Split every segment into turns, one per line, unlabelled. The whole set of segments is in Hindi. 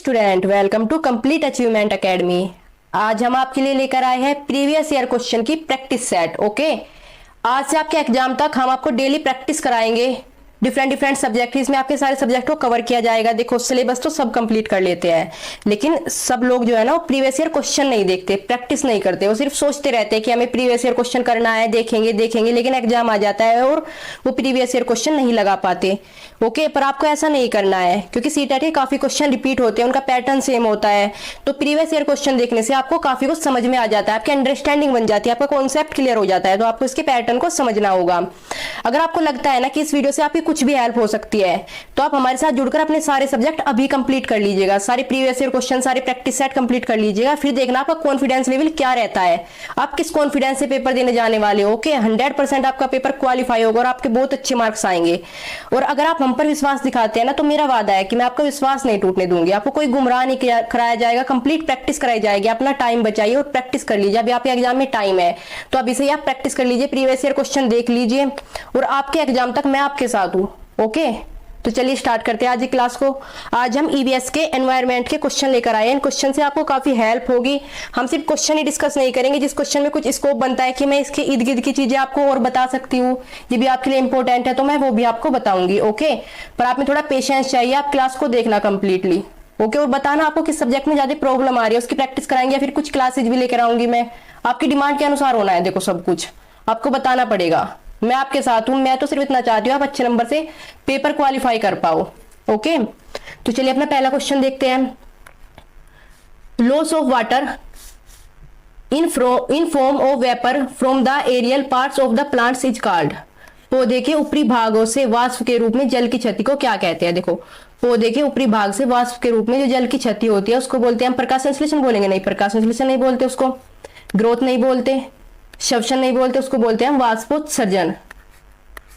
Student welcome to complete achievement academy. आज हम आपके लिए लेकर आए हैं प्रीवियस ईयर क्वेश्चन की प्रैक्टिस सेट। ओके, आज से आपके एग्जाम तक हम आपको डेली प्रैक्टिस कराएंगे। डिफरेंट डिफरेंट सब्जेक्ट, इसमें आपके सारे सब्जेक्ट को कवर किया जाएगा। देखो, सिलेबस तो सब कंप्लीट कर लेते हैं, लेकिन सब लोग जो है ना वो प्रीवियस ईयर क्वेश्चन नहीं देखते, प्रैक्टिस नहीं करते। वो सिर्फ सोचते रहते हैं कि हमें प्रीवियस ईयर क्वेश्चन करना है, देखेंगे देखेंगे, लेकिन एग्जाम आ जाता है और वो प्रीवियस ईयर क्वेश्चन नहीं लगा पाते। ओके, पर आपको ऐसा नहीं करना है, क्योंकि सीटेट के काफी क्वेश्चन रिपीट होते हैं, उनका पैटर्न सेम होता है। तो प्रीवियस ईयर क्वेश्चन देखने से आपको काफी कुछ समझ में आ जाता है, आपकी अंडरस्टैंडिंग बन जाती है, आपका कॉन्सेप्ट क्लियर हो जाता है। तो आपको इसके पैटर्न को समझना होगा। अगर आपको लगता है ना कि इस वीडियो से आपकी कुछ भी हेल्प हो सकती है, तो आप हमारे साथ जुड़कर अपने सारे सब्जेक्ट अभी कंप्लीट कर लीजिएगा। सारे प्रीवियस ईयर क्वेश्चन, सारे प्रैक्टिस सेट कंप्लीट कर लीजिएगा। फिर देखना आपका कॉन्फिडेंस लेवल क्या रहता है, आप किस कॉन्फिडेंस से पेपर देने जाने वाले हो। ओके, 100% आपका पेपर क्वालिफाई होगा और आपके बहुत अच्छे मार्क्स आएंगे। और अगर आप हम पर विश्वास दिखाते हैं ना, तो मेरा वादा है कि मैं आपका विश्वास नहीं टूटने दूंगी। आपको कोई गुमराह नहीं कराया जाएगा, कंप्लीट प्रैक्टिस कराई जाएगी। अपना टाइम बचाइए और प्रैक्टिस कर लीजिए। अभी आपके एग्जाम में टाइम है, तो अभी से ही आप प्रैक्टिस कर लीजिए, प्रीवियस ईयर क्वेश्चन देख लीजिए, और आपके एग्जाम तक मैं आपके साथ हूं। ओके, तो चलिए स्टार्ट करते हैं आज की क्लास को। आज हम ईवीएस के एनवायरनमेंट के क्वेश्चन लेकर आए हैं। इन क्वेश्चन से आपको काफी हेल्प होगी। हम सिर्फ क्वेश्चन ही डिस्कस नहीं करेंगे, जिस क्वेश्चन में कुछ स्कोप बनता है कि मैं इसके इर्द गिर्द की चीजें आपको और बता सकती हूँ, ये भी आपके लिए इंपॉर्टेंट है, तो मैं वो भी आपको बताऊंगी। ओके, पर आप में थोड़ा पेशेंस चाहिए, आप क्लास को देखना कंप्लीटली। ओके, और बताना आपको किस सब्जेक्ट में ज्यादा प्रॉब्लम आ रही है, उसकी प्रैक्टिस कराएंगे, या फिर कुछ क्लासेज भी लेकर आऊंगी मैं। आपकी डिमांड के अनुसार होना है। देखो, सब कुछ आपको बताना पड़ेगा। मैं आपके साथ हूं, मैं तो सिर्फ इतना चाहती हूँ आप अच्छे नंबर से पेपर क्वालिफाई कर पाओ। ओके, तो चलिए अपना पहला क्वेश्चन देखते हैं। Loss of water in form of vapour from the aerial parts of the plants is called. पौधे के ऊपरी भागों से वाष्प के रूप में जल की क्षति को क्या कहते हैं। देखो, पौधे के ऊपरी भाग से वाष्प के रूप में जो जल की क्षति होती है उसको बोलते हैं हम प्रकाश संश्लेषण। बोलेंगे नहीं, प्रकाश संश्लेषण नहीं बोलते उसको, ग्रोथ नहीं बोलते, श्वसन नहीं बोलते, उसको बोलते हैं हम वाष्पोत्सर्जन।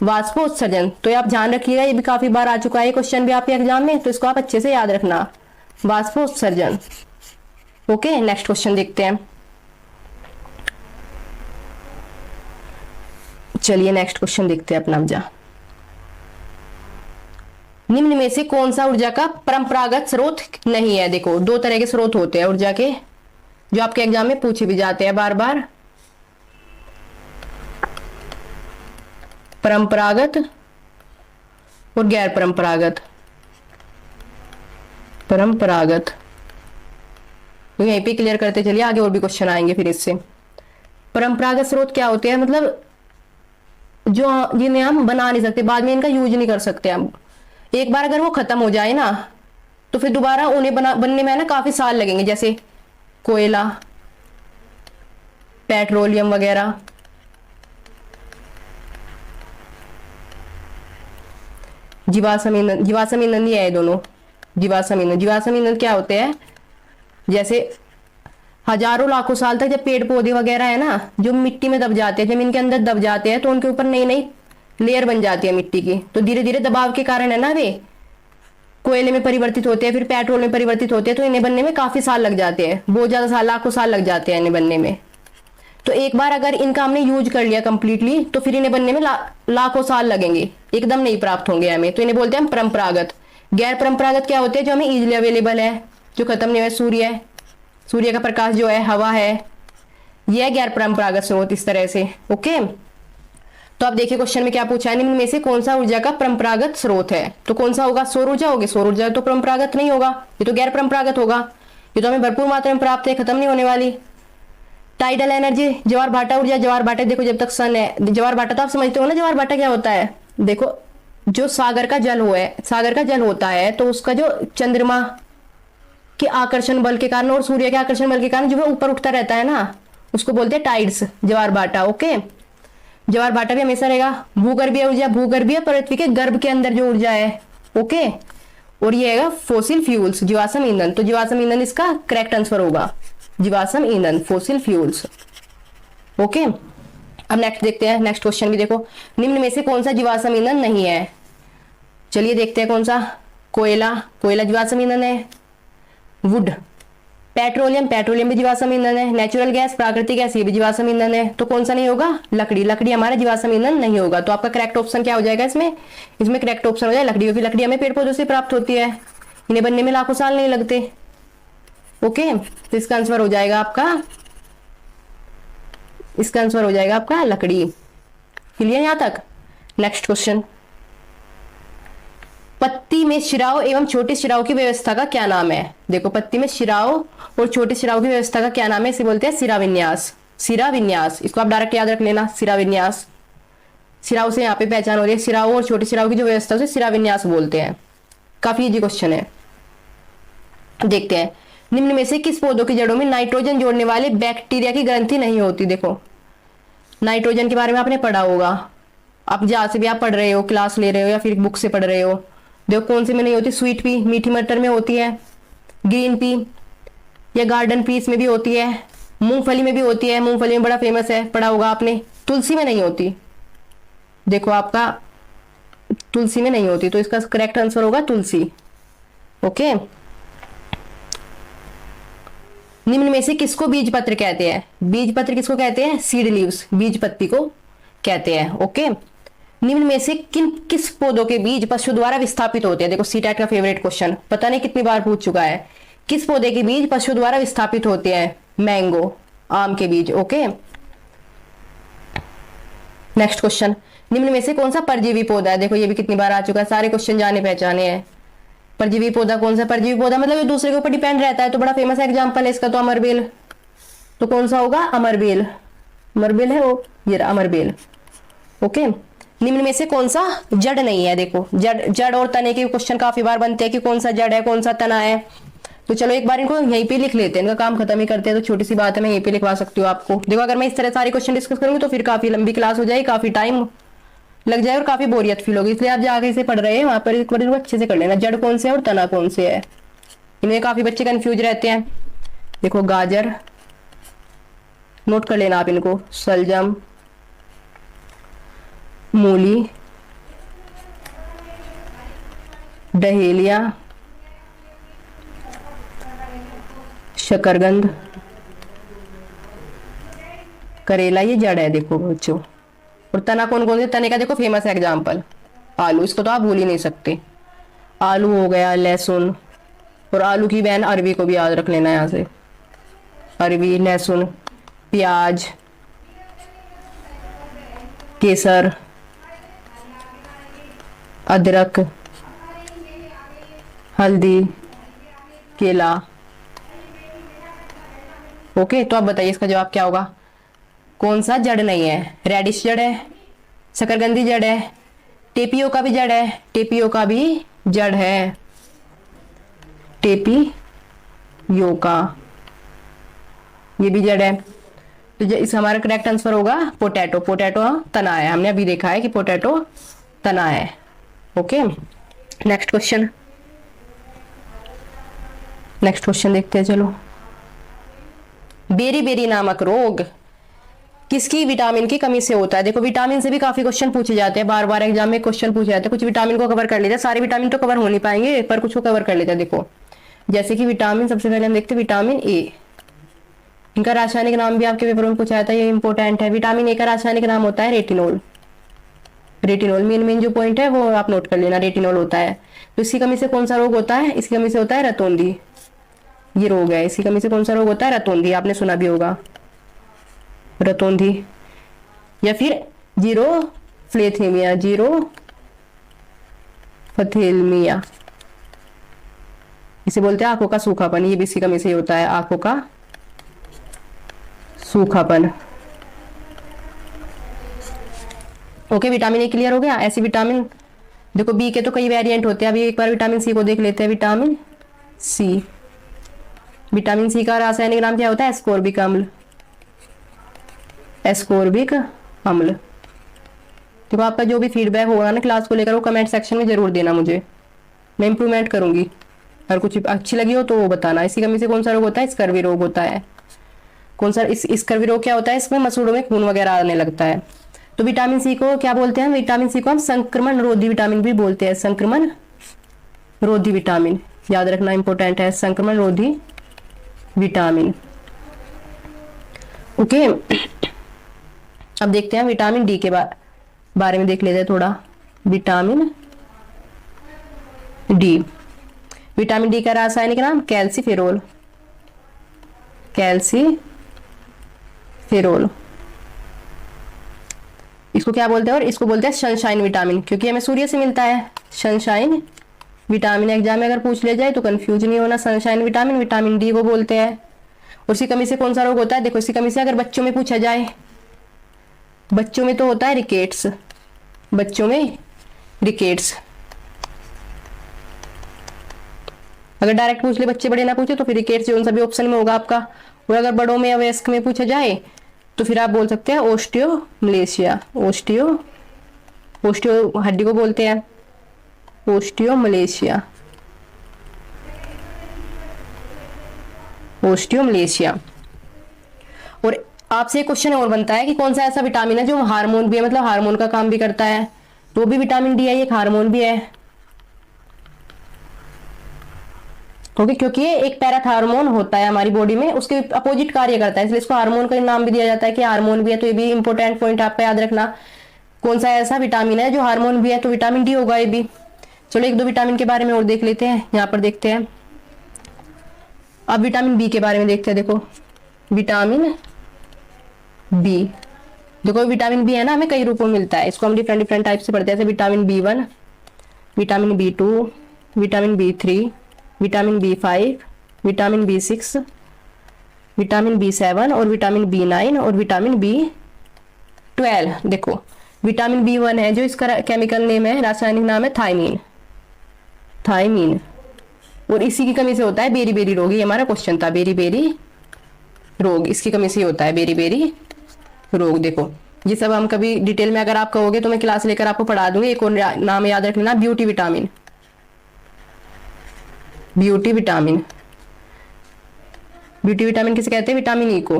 वाष्पोत्सर्जन, तो ये आप ध्यान रखिएगा, ये भी काफी बार आ चुका है क्वेश्चन भी आपके एग्जाम में, तो इसको आप अच्छे से याद रखना, वाष्पोत्सर्जन। ओके, नेक्स्ट क्वेश्चन देखते हैं। चलिए नेक्स्ट क्वेश्चन देखते हैं अपना जा। निम्न में से कौन सा ऊर्जा का परंपरागत स्रोत नहीं है। देखो, दो तरह के स्रोत होते हैं ऊर्जा के, जो आपके एग्जाम में पूछे भी जाते हैं बार बार, परंपरागत और गैर परंपरागत। परंपरागत तो यहीं पे क्लियर करते चलिए, आगे और भी क्वेश्चन आएंगे फिर इससे। परंपरागत स्रोत क्या होते हैं, मतलब जो जिन्हें हम बना नहीं सकते, बाद में इनका यूज नहीं कर सकते हम। एक बार अगर वो खत्म हो जाए ना, तो फिर दोबारा उन्हें बनने में ना काफी साल लगेंगे, जैसे कोयला, पेट्रोलियम वगैरह। जीवाश्म ईंधन, जीवाश्म ईंधन ही है ये दोनों। जीवाश्म ईंधन, जीवाश्म ईंधन क्या होते हैं, जैसे हजारों लाखों साल तक जब पेड़ पौधे वगैरह है ना, जो मिट्टी में दब जाते हैं, जमीन के अंदर दब जाते हैं, तो उनके ऊपर नई नई लेयर बन जाती है मिट्टी की। तो धीरे धीरे दबाव के कारण है ना, वे कोयले में परिवर्तित होते हैं, फिर पेट्रोल में परिवर्तित होते हैं, तो इन्हें बनने में काफी साल लग जाते हैं, बहुत ज्यादा साल, लाखों साल लग जाते हैं इन्हें बनने में। तो एक बार अगर इनका हमने यूज कर लिया कंप्लीटली, तो फिर इन्हें बनने में लाखों साल लगेंगे, एकदम नहीं प्राप्त होंगे हमें, तो इन्हें बोलते हैं हम परंपरागत। गैर परंपरागत क्या होते हैं, जो हमें इजीली अवेलेबल है, जो खत्म नहीं हुआ, सूर्य, सूर्य का प्रकाश जो है, हवा है, यह गैर परंपरागत स्रोत इस तरह से। ओके, तो आप देखिए क्वेश्चन में क्या पूछा है, निम्न में से कौन सा ऊर्जा का परंपरागत स्रोत है। तो कौन सा होगा, सौर ऊर्जा होगी। सौर ऊर्जा तो परंपरागत नहीं होगा, ये तो गैर परंपरागत होगा, ये तो हमें भरपूर मात्रा में प्राप्त है, खत्म नहीं होने वाली। टाइडल एनर्जी, ज्वार भाटा ऊर्जा। ज्वार भाटा, देखो जब तक सन है, ज्वार भाटा तो आप समझते हो ना, ज्वार भाटा क्या होता है। देखो, जो सागर का जल हुआ है, सागर का जल होता है, तो उसका जो चंद्रमा के आकर्षण बल के कारण और सूर्य के आकर्षण बल के कारण जो ऊपर उठता रहता है ना, उसको बोलते हैं टाइड्स, ज्वार भाटा। ओके, ज्वार भाटा भी हमेशा रहेगा। भूगर्भीय ऊर्जा, भूगर्भीय पृथ्वी के गर्भ के अंदर जो ऊर्जा है। ओके, और ये है फोसिल फ्यूल्स, जीवाश्म ईंधन। तो जीवाश्म ईंधन इसका करेक्ट आंसर होगा, जीवाश्म ईंधन, फोसिल फ्यूल्स। ओके, अब नेक्स्ट देखते हैं, नेक्स्ट क्वेश्चन भी देखो, निम्न में से कौन सा जीवाश्म ईंधन नहीं है। चलिए देखते हैं कौन सा। कोयला, कोयला जीवाश्म ईंधन है। वुड, पेट्रोलियम, पेट्रोलियम भी जीवाश्म ईंधन है। नेचुरल गैस, प्राकृतिक गैस, ये भी जीवाश्म ईंधन है। तो कौन सा नहीं होगा, लकड़ी, लकड़ी हमारा जीवाश्म ईंधन नहीं होगा। तो आपका करेक्ट ऑप्शन क्या हो जाएगा इसमें, इसमें करेक्ट ऑप्शन हो जाएगा लकड़ी, क्योंकि लकड़ी हमें पेड़ पौधों से प्राप्त होती है। इन्हें बनने में लाखों साल नहीं लगते। ओके, तो इसका आंसर हो जाएगा आपका, इसका आंसर हो जाएगा आपका लकड़ी। क्लियर यहां तक? नेक्स्ट क्वेश्चन, पत्ती में शिराओं एवं छोटे शिराओं की व्यवस्था का क्या नाम है? देखो, पत्ती में शिराओं और छोटे शिराओं की व्यवस्था का क्या नाम है? इसे बोलते हैं सिरा विन्यास। सिरा विन्यास, इसको आप डायरेक्ट याद रख लेना, सिरा विन्यास। सिराओं से यहाँ पे पहचान हो रही है, सिराओं और छोटे सिराओं की जो व्यवस्था है उसे सिरा विन्यास बोलते हैं। काफी इजी क्वेश्चन है। देखते हैं, निम्न में से किस पौधों की जड़ों में नाइट्रोजन जोड़ने वाले बैक्टीरिया की ग्रंथि नहीं होती? देखो, नाइट्रोजन के बारे में आपने पढ़ा होगा, आप जहां से भी आप पढ़ रहे हो, क्लास ले रहे हो या फिर बुक से पढ़ रहे हो। देखो, कौन से में नहीं होती? स्वीट पी, मीठी मटर में होती है, ग्रीन पी या गार्डन पीस में भी होती है, मूंगफली में भी होती है, मूंगफली में बड़ा फेमस है, पढ़ा होगा आपने। तुलसी में नहीं होती। देखो, आपका तुलसी में नहीं होती, तो इसका करेक्ट आंसर होगा तुलसी। ओके, निम्न में से किसको बीज पत्र कहते हैं? बीज पत्र किसको कहते हैं? सीड लीव्स, बीज पत्ती को कहते हैं। ओके, निम्न में से किस पौधों के बीज पशु द्वारा विस्थापित होते हैं? देखो, सीटेट का फेवरेट क्वेश्चन, पता नहीं कितनी बार पूछ चुका है। किस पौधे के बीज पशु द्वारा विस्थापित होते हैं? मैंगो, आम के बीज। ओके, नेक्स्ट क्वेश्चन, निम्न में से कौन सा परजीवी पौधा है? देखो, ये भी कितनी बार आ चुका है, सारे क्वेश्चन जाने पहचाने हैं। परजीवी पौधा कौन सा? परजीवी पौधा मतलब ये दूसरे के ऊपर डिपेंड रहता है, तो बड़ा फेमस एग्जांपल है इसका तो अमरबेल। तो कौन सा होगा? अमरबेल। अमरबेल है वो, ये रहा अमरबेल। ओके, निम्न में से कौन सा जड़ नहीं है? देखो, जड़ और तने के क्वेश्चन काफी बार बनते हैं कि कौन सा जड़ है, कौन सा तना है। तो चलो एक बार इनको यहीं पे लिख लेते हैं, इनका काम खत्म ही करते हैं। तो छोटी सी बात है, मैं यहीं पे लिखवा सकती हूँ आपको। देखो, अगर मैं इस तरह सारे क्वेश्चन डिस्कस करूंगी तो फिर काफी लंबी क्लास हो जाएगी, काफी टाइम लग जाए और काफी बोरियत फील होगी। इसलिए आप जहाँ से पढ़ रहे हैं वहां पर एक बार इनको अच्छे से कर लेना, जड़ कौन से है और तना कौन से है। इनमें काफी बच्चे कंफ्यूज रहते हैं। देखो, गाजर, नोट कर लेना आप इनको, सलजम, मूली, डहेलिया, शकरगंद, करेला, ये जड़ है। देखो बच्चों, और तना कौन कौन से? तने का देखो फेमस एग्जांपल आलू, इसको तो आप भूल ही नहीं सकते। आलू हो गया, लहसुन, और आलू की बहन अरबी को भी याद रख लेना यहाँ से, अरबी, लहसुन, प्याज, केसर, अदरक, हल्दी, केला। ओके, तो आप बताइए इसका जवाब क्या होगा? कौन सा जड़ नहीं है? रेडिश जड़ है, शकरगंदी जड़ है, टेपियोका भी जड़ है, टेपियोका भी जड़ है, टेपियोका ये भी जड़ है। तो इस हमारा करेक्ट आंसर होगा पोटैटो। पोटैटो तना है, हमने अभी देखा है कि पोटैटो तना है। Okay, next question, next question देखते हैं। चलो, बेरी बेरी नामक रोग किसकी विटामिन की कमी से होता है? देखो, विटामिन से भी काफी क्वेश्चन पूछे जाते हैं, बार बार एग्जाम में क्वेश्चन पूछे जाते हैं। कुछ विटामिन को कवर कर लेते हैं, सारे विटामिन तो कवर हो नहीं पाएंगे पर कुछ को कवर कर लेते हैं। देखो, जैसे कि विटामिन, सबसे पहले हम देखते हैं विटामिन ए, इनका रासायनिक नाम भी आपके पेपर में पूछा जाता है, ये इंपॉर्टेंट है। विटामिन ए का रासायनिक नाम होता है रेटिनोल। रेटिनोल मेन जो पॉइंट है वो आप नोट कर लेना, रेटिनोल होता है। तो इसकी कमी से कौन सा रोग होता है? इसकी कमी से होता है रतौंधी, ये रोग है। इसकी कमी से कौन सा रोग होता है? रतौंधी, आपने सुना भी होगा, रतौंधी। या फिर जीरोफ्लेथेमिया, जीरोफथेलमिया, इसे बोलते हैं आंखों का सूखापन, ये भी इसी कमी से होता है, आंखों का सूखापन। ओके, विटामिन ए क्लियर हो गया। ऐसे विटामिन, देखो बी के तो कई वेरिएंट होते हैं। अभी एक बार विटामिन सी को देख लेते हैं। विटामिन सी, विटामिन सी का रासायनिक नाम क्या होता है? एस्कोर्बिक अम्ल, एस्कोर्बिक अम्ल। देखो, आपका जो भी फीडबैक होगा ना क्लास को लेकर वो कमेंट सेक्शन में जरूर देना मुझे, मैं इंप्रूवमेंट करूंगी। अगर कुछ अच्छी लगी हो तो वो बताना। इसी कमी से कौन सा रोग होता है? स्कर्वी रोग होता है। कौन सा स्कर्वी रोग क्या होता है? इसमें मसूड़ों में खून वगैरह आने लगता है। तो विटामिन सी को क्या बोलते हैं? विटामिन सी को हम संक्रमण रोधी विटामिन भी बोलते हैं, संक्रमण रोधी विटामिन, याद रखना इंपॉर्टेंट है, संक्रमण रोधी विटामिन। ओके, अब देखते हैं विटामिन डी के बारे में देख लेते हैं थोड़ा। विटामिन डी, विटामिन डी का रासायनिक नाम कैल्सीफेरोल, कैल्सीफेरोल। इसको क्या बोलते हैं? और इसको बोलते हैं सनशाइन विटामिन, क्योंकि हमें सूर्य से मिलता है। सनशाइन विटामिन एग्जाम में अगर पूछ ले जाए तो कंफ्यूज नहीं होना। सनशाइन विटामिन, विटामिन डी को बोलते हैं। और इसी कमी से कौन सा रोग होता है? देखो, इसी कमी से अगर बच्चों में पूछा जाए, बच्चों में तो होता है रिकेट्स, बच्चों में रिकेट्स। अगर डायरेक्ट पूछ ले, बच्चे बड़े ना पूछे, तो फिर रिकेट्स जो उन सभी ऑप्शन में होगा आपका। और अगर बड़ों में या वयस्क में पूछा जाए तो फिर आप बोल सकते हैं ओस्टियोमलेशिया। ओस्टियो हड्डी को बोलते हैं ओस्टियोमलेशिया, ओस्टियोमलेशिया। और आपसे एक क्वेश्चन और बनता है कि कौन सा ऐसा विटामिन है जो हार्मोन भी है, मतलब हार्मोन का काम भी करता है? तो भी विटामिन डी है, एक हार्मोन भी है। ओके, क्योंकि ये एक पैराथार्मोन होता है हमारी बॉडी में, उसके अपोजिट कार्य करता है, इसलिए इसको हार्मोन का नाम भी दिया जाता है कि हार्मोन भी है। तो ये भी इंपॉर्टेंट पॉइंट आपका याद रखना, कौन सा ऐसा विटामिन है जो हार्मोन भी है, तो विटामिन डी होगा ये भी। चलो एक दो विटामिन के बारे में और देख लेते हैं, यहाँ पर देखते हैं। अब विटामिन बी के बारे में देखते हैं। देखो विटामिन बी, देखो विटामिन बी है ना, हमें कई रूपों में मिलता है, इसको हम डिफरेंट डिफरेंट टाइप से पढ़ते हैं, जैसे vitamin B1, vitamin B2, vitamin B3, vitamin B5, vitamin B6, vitamin B7 और विटामिन B9 और विटामिन B12। देखो विटामिन B1 है जो इसका केमिकल नेम है, रासायनिक नाम है थायमीन, थायमीन। और इसी की कमी से होता है बेरी बेरी रोग। ये हमारा क्वेश्चन था, बेरी बेरी रोग, इसकी कमी से होता है बेरी बेरी रोग। देखो ये सब हम कभी डिटेल में अगर आप कहोगे तो मैं क्लास लेकर आपको पढ़ा दूंगी। एक और नाम याद रख लेना, beauty vitamin, beauty vitamin. Beauty vitamin किसे कहते हैं? विटामिन ई को,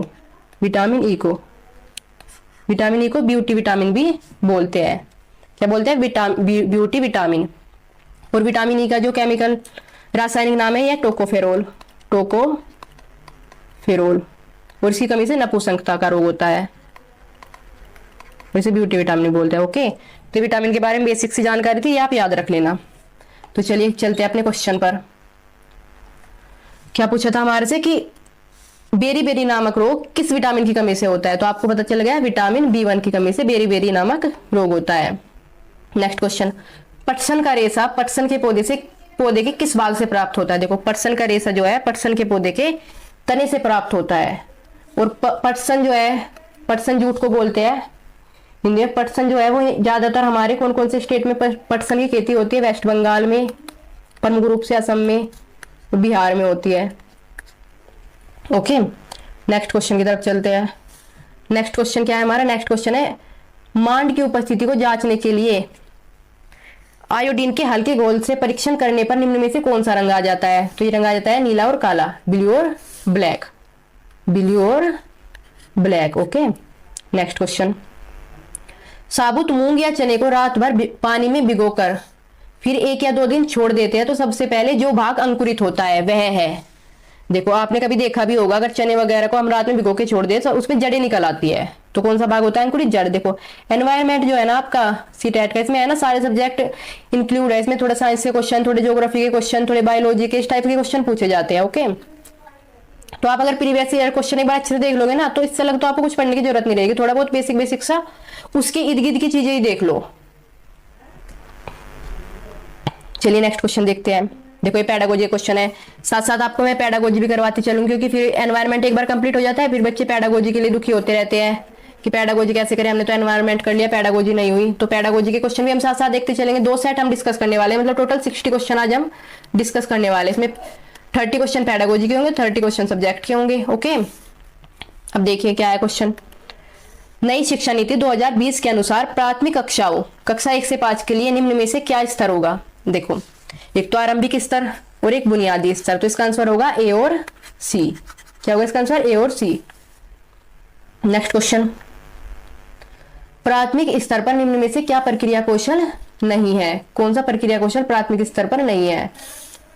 विटामिन ई को, विटामिन ई को ब्यूटी विटामिन भी बोलते हैं। क्या बोलते हैं? Beauty vitamin. और विटामिन ई का जो केमिकल रासायनिक नाम है ये टोकोफेरोल, टोकोफेरोल। और इसकी कमी से नपुंसकता का रोग होता है, वैसे ब्यूटी विटामिन बोलते हैं। ओके, तो विटामिन के बारे में बेसिक सी जानकारी थी, ये आप याद रख लेना। तो चलिए चलते हैं अपने क्वेश्चन पर। क्या पूछा था हमारे से कि बेरी बेरी नामक रोग किस विटामिन की कमी से होता है? तो आपको पता चल गया, विटामिन B1 की कमी से बेरी बेरी नामक रोग होता है। नेक्स्ट क्वेश्चन, पटसन का रेशा पटसन के पौधे के किस भाग से प्राप्त होता है? देखो पटसन का रेशा जो है पटसन के पौधे के तने से प्राप्त होता है। और पटसन जो है, पटसन जूट को बोलते हैं हिंदी में। पटसन जो है वो ज्यादातर हमारे कौन कौन से स्टेट में पटसन की खेती होती है? वेस्ट बंगाल में, प्रमुख रूप से असम में, बिहार में होती है। ओके, नेक्स्ट क्वेश्चन की तरफ चलते हैं। नेक्स्ट क्वेश्चन क्या है हमारा? नेक्स्ट क्वेश्चन है, मांड की उपस्थिति को जांचने के लिए आयोडीन के हल्के घोल से परीक्षण करने पर निम्न में से कौन सा रंग आ जाता है? तो ये रंग आ जाता है नीला और काला, ब्लू और ब्लैक, ब्लू और ब्लैक। ओके, नेक्स्ट क्वेश्चन, साबुत मूंग या चने को रात भर पानी में भिगोकर फिर 1 या 2 दिन छोड़ देते हैं तो सबसे पहले जो भाग अंकुरित होता है वह है? देखो आपने कभी देखा भी होगा, अगर चने वगैरह को हम रात में भिगो के छोड़ दें तो उसमें जड़ें निकल आती है, तो कौन सा भाग होता है? अंकुरित जड़। देखो एनवायरमेंट जो है ना आपका सीटेट का, इसमें है ना सारे सब्जेक्ट इंक्लूड है, इसमें थोड़ा साइंस के क्वेश्चन, थोड़े ज्योग्राफी के क्वेश्चन, थोड़े बायोलॉजी के, इस टाइप के क्वेश्चन पूछे जाते हैं। ओके, तो आप अगर प्रीवियस ईयर क्वेश्चन एक बार अच्छे से देख लोगे ना तो इससे अलग तो आपको कुछ पढ़ने की जरूरत नहीं रहेगी, थोड़ा बहुत बेसिक बेसिक सा उसके इर्द गिर्द की चीजें ही देख लो। चलिए नेक्स्ट क्वेश्चन देखते हैं। देखो ये पेडागोजी क्वेश्चन है, साथ साथ आपको मैं पेडागोजी भी करवाती चलूंगी, क्योंकि फिर एनवायरमेंट एक बार कंप्लीट हो जाता है फिर बच्चे पेडागोजी के लिए दुखी होते रहते हैं कि पेडागोजी कैसे करें, हमने तो एनवायरमेंट कर लिया, पेडागोजी नहीं हुई। तो पेडागोजी के क्वेश्चन भी हम साथ साथ देखते चलेंगे। 2 सेट हम डिस्कस करने वाले हैं, मतलब टोटल 60 क्वेश्चन आज हम डिस्कस करने वाले हैं। इसमें 30 क्वेश्चन पेडागोजी के होंगे, 30 क्वेश्चन सब्जेक्ट के होंगे। ओके, अब देखिए क्या है क्वेश्चन। नई शिक्षा नीति 2020 के अनुसार प्राथमिक कक्षाओं कक्षा 1 से 5 के लिए निम्न में से क्या स्तर होगा? देखो एक तो आरंभिक स्तर और एक बुनियादी स्तर, तो इसका आंसर होगा ए और सी। क्या होगा इसका आंसर? ए और सी। नेक्स्ट क्वेश्चन, प्राथमिक स्तर पर निम्न में से क्या प्रक्रिया कौशल नहीं है? कौन सा प्रक्रिया कौशल प्राथमिक स्तर पर नहीं है?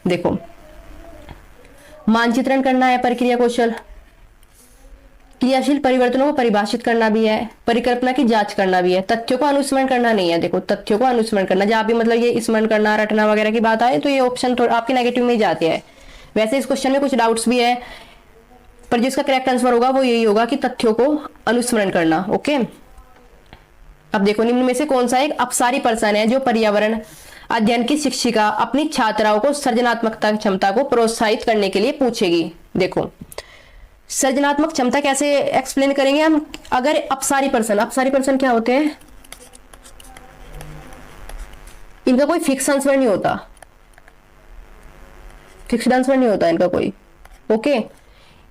देखो मानचित्रण करना है प्रक्रिया कौशल, क्रियाशील परिवर्तनों को परिभाषित करना भी है, परिकल्पना की जांच करना भी है, तथ्यों को अनुस्मरण करना नहीं है। देखो तथ्यों को अनुस्मरण करना, जहां भी मतलब ये स्मरण करना रटना वगैरह की बात आए तो ये ऑप्शन तो आपके नेगेटिव में ही जाते हैं। वैसे इस क्वेश्चन में कुछ डाउट्स भी है, पर जो इसका करेक्ट आंसर होगा वो यही होगा कि तथ्यों को अनुस्मरण करना। ओके, अब देखो निम्न में से कौन सा एक अपसारी पर्सन है जो पर्यावरण अध्ययन की शिक्षिका अपनी छात्राओं को सृजनात्मकता क्षमता को प्रोत्साहित करने के लिए पूछेगी। देखो सृजनात्मक क्षमता कैसे एक्सप्लेन करेंगे हम, अगर अपसारी पर्सन क्या होते हैं, इनका कोई फिक्स आंसर नहीं होता, फिक्स्ड आंसर नहीं होता इनका कोई। ओके,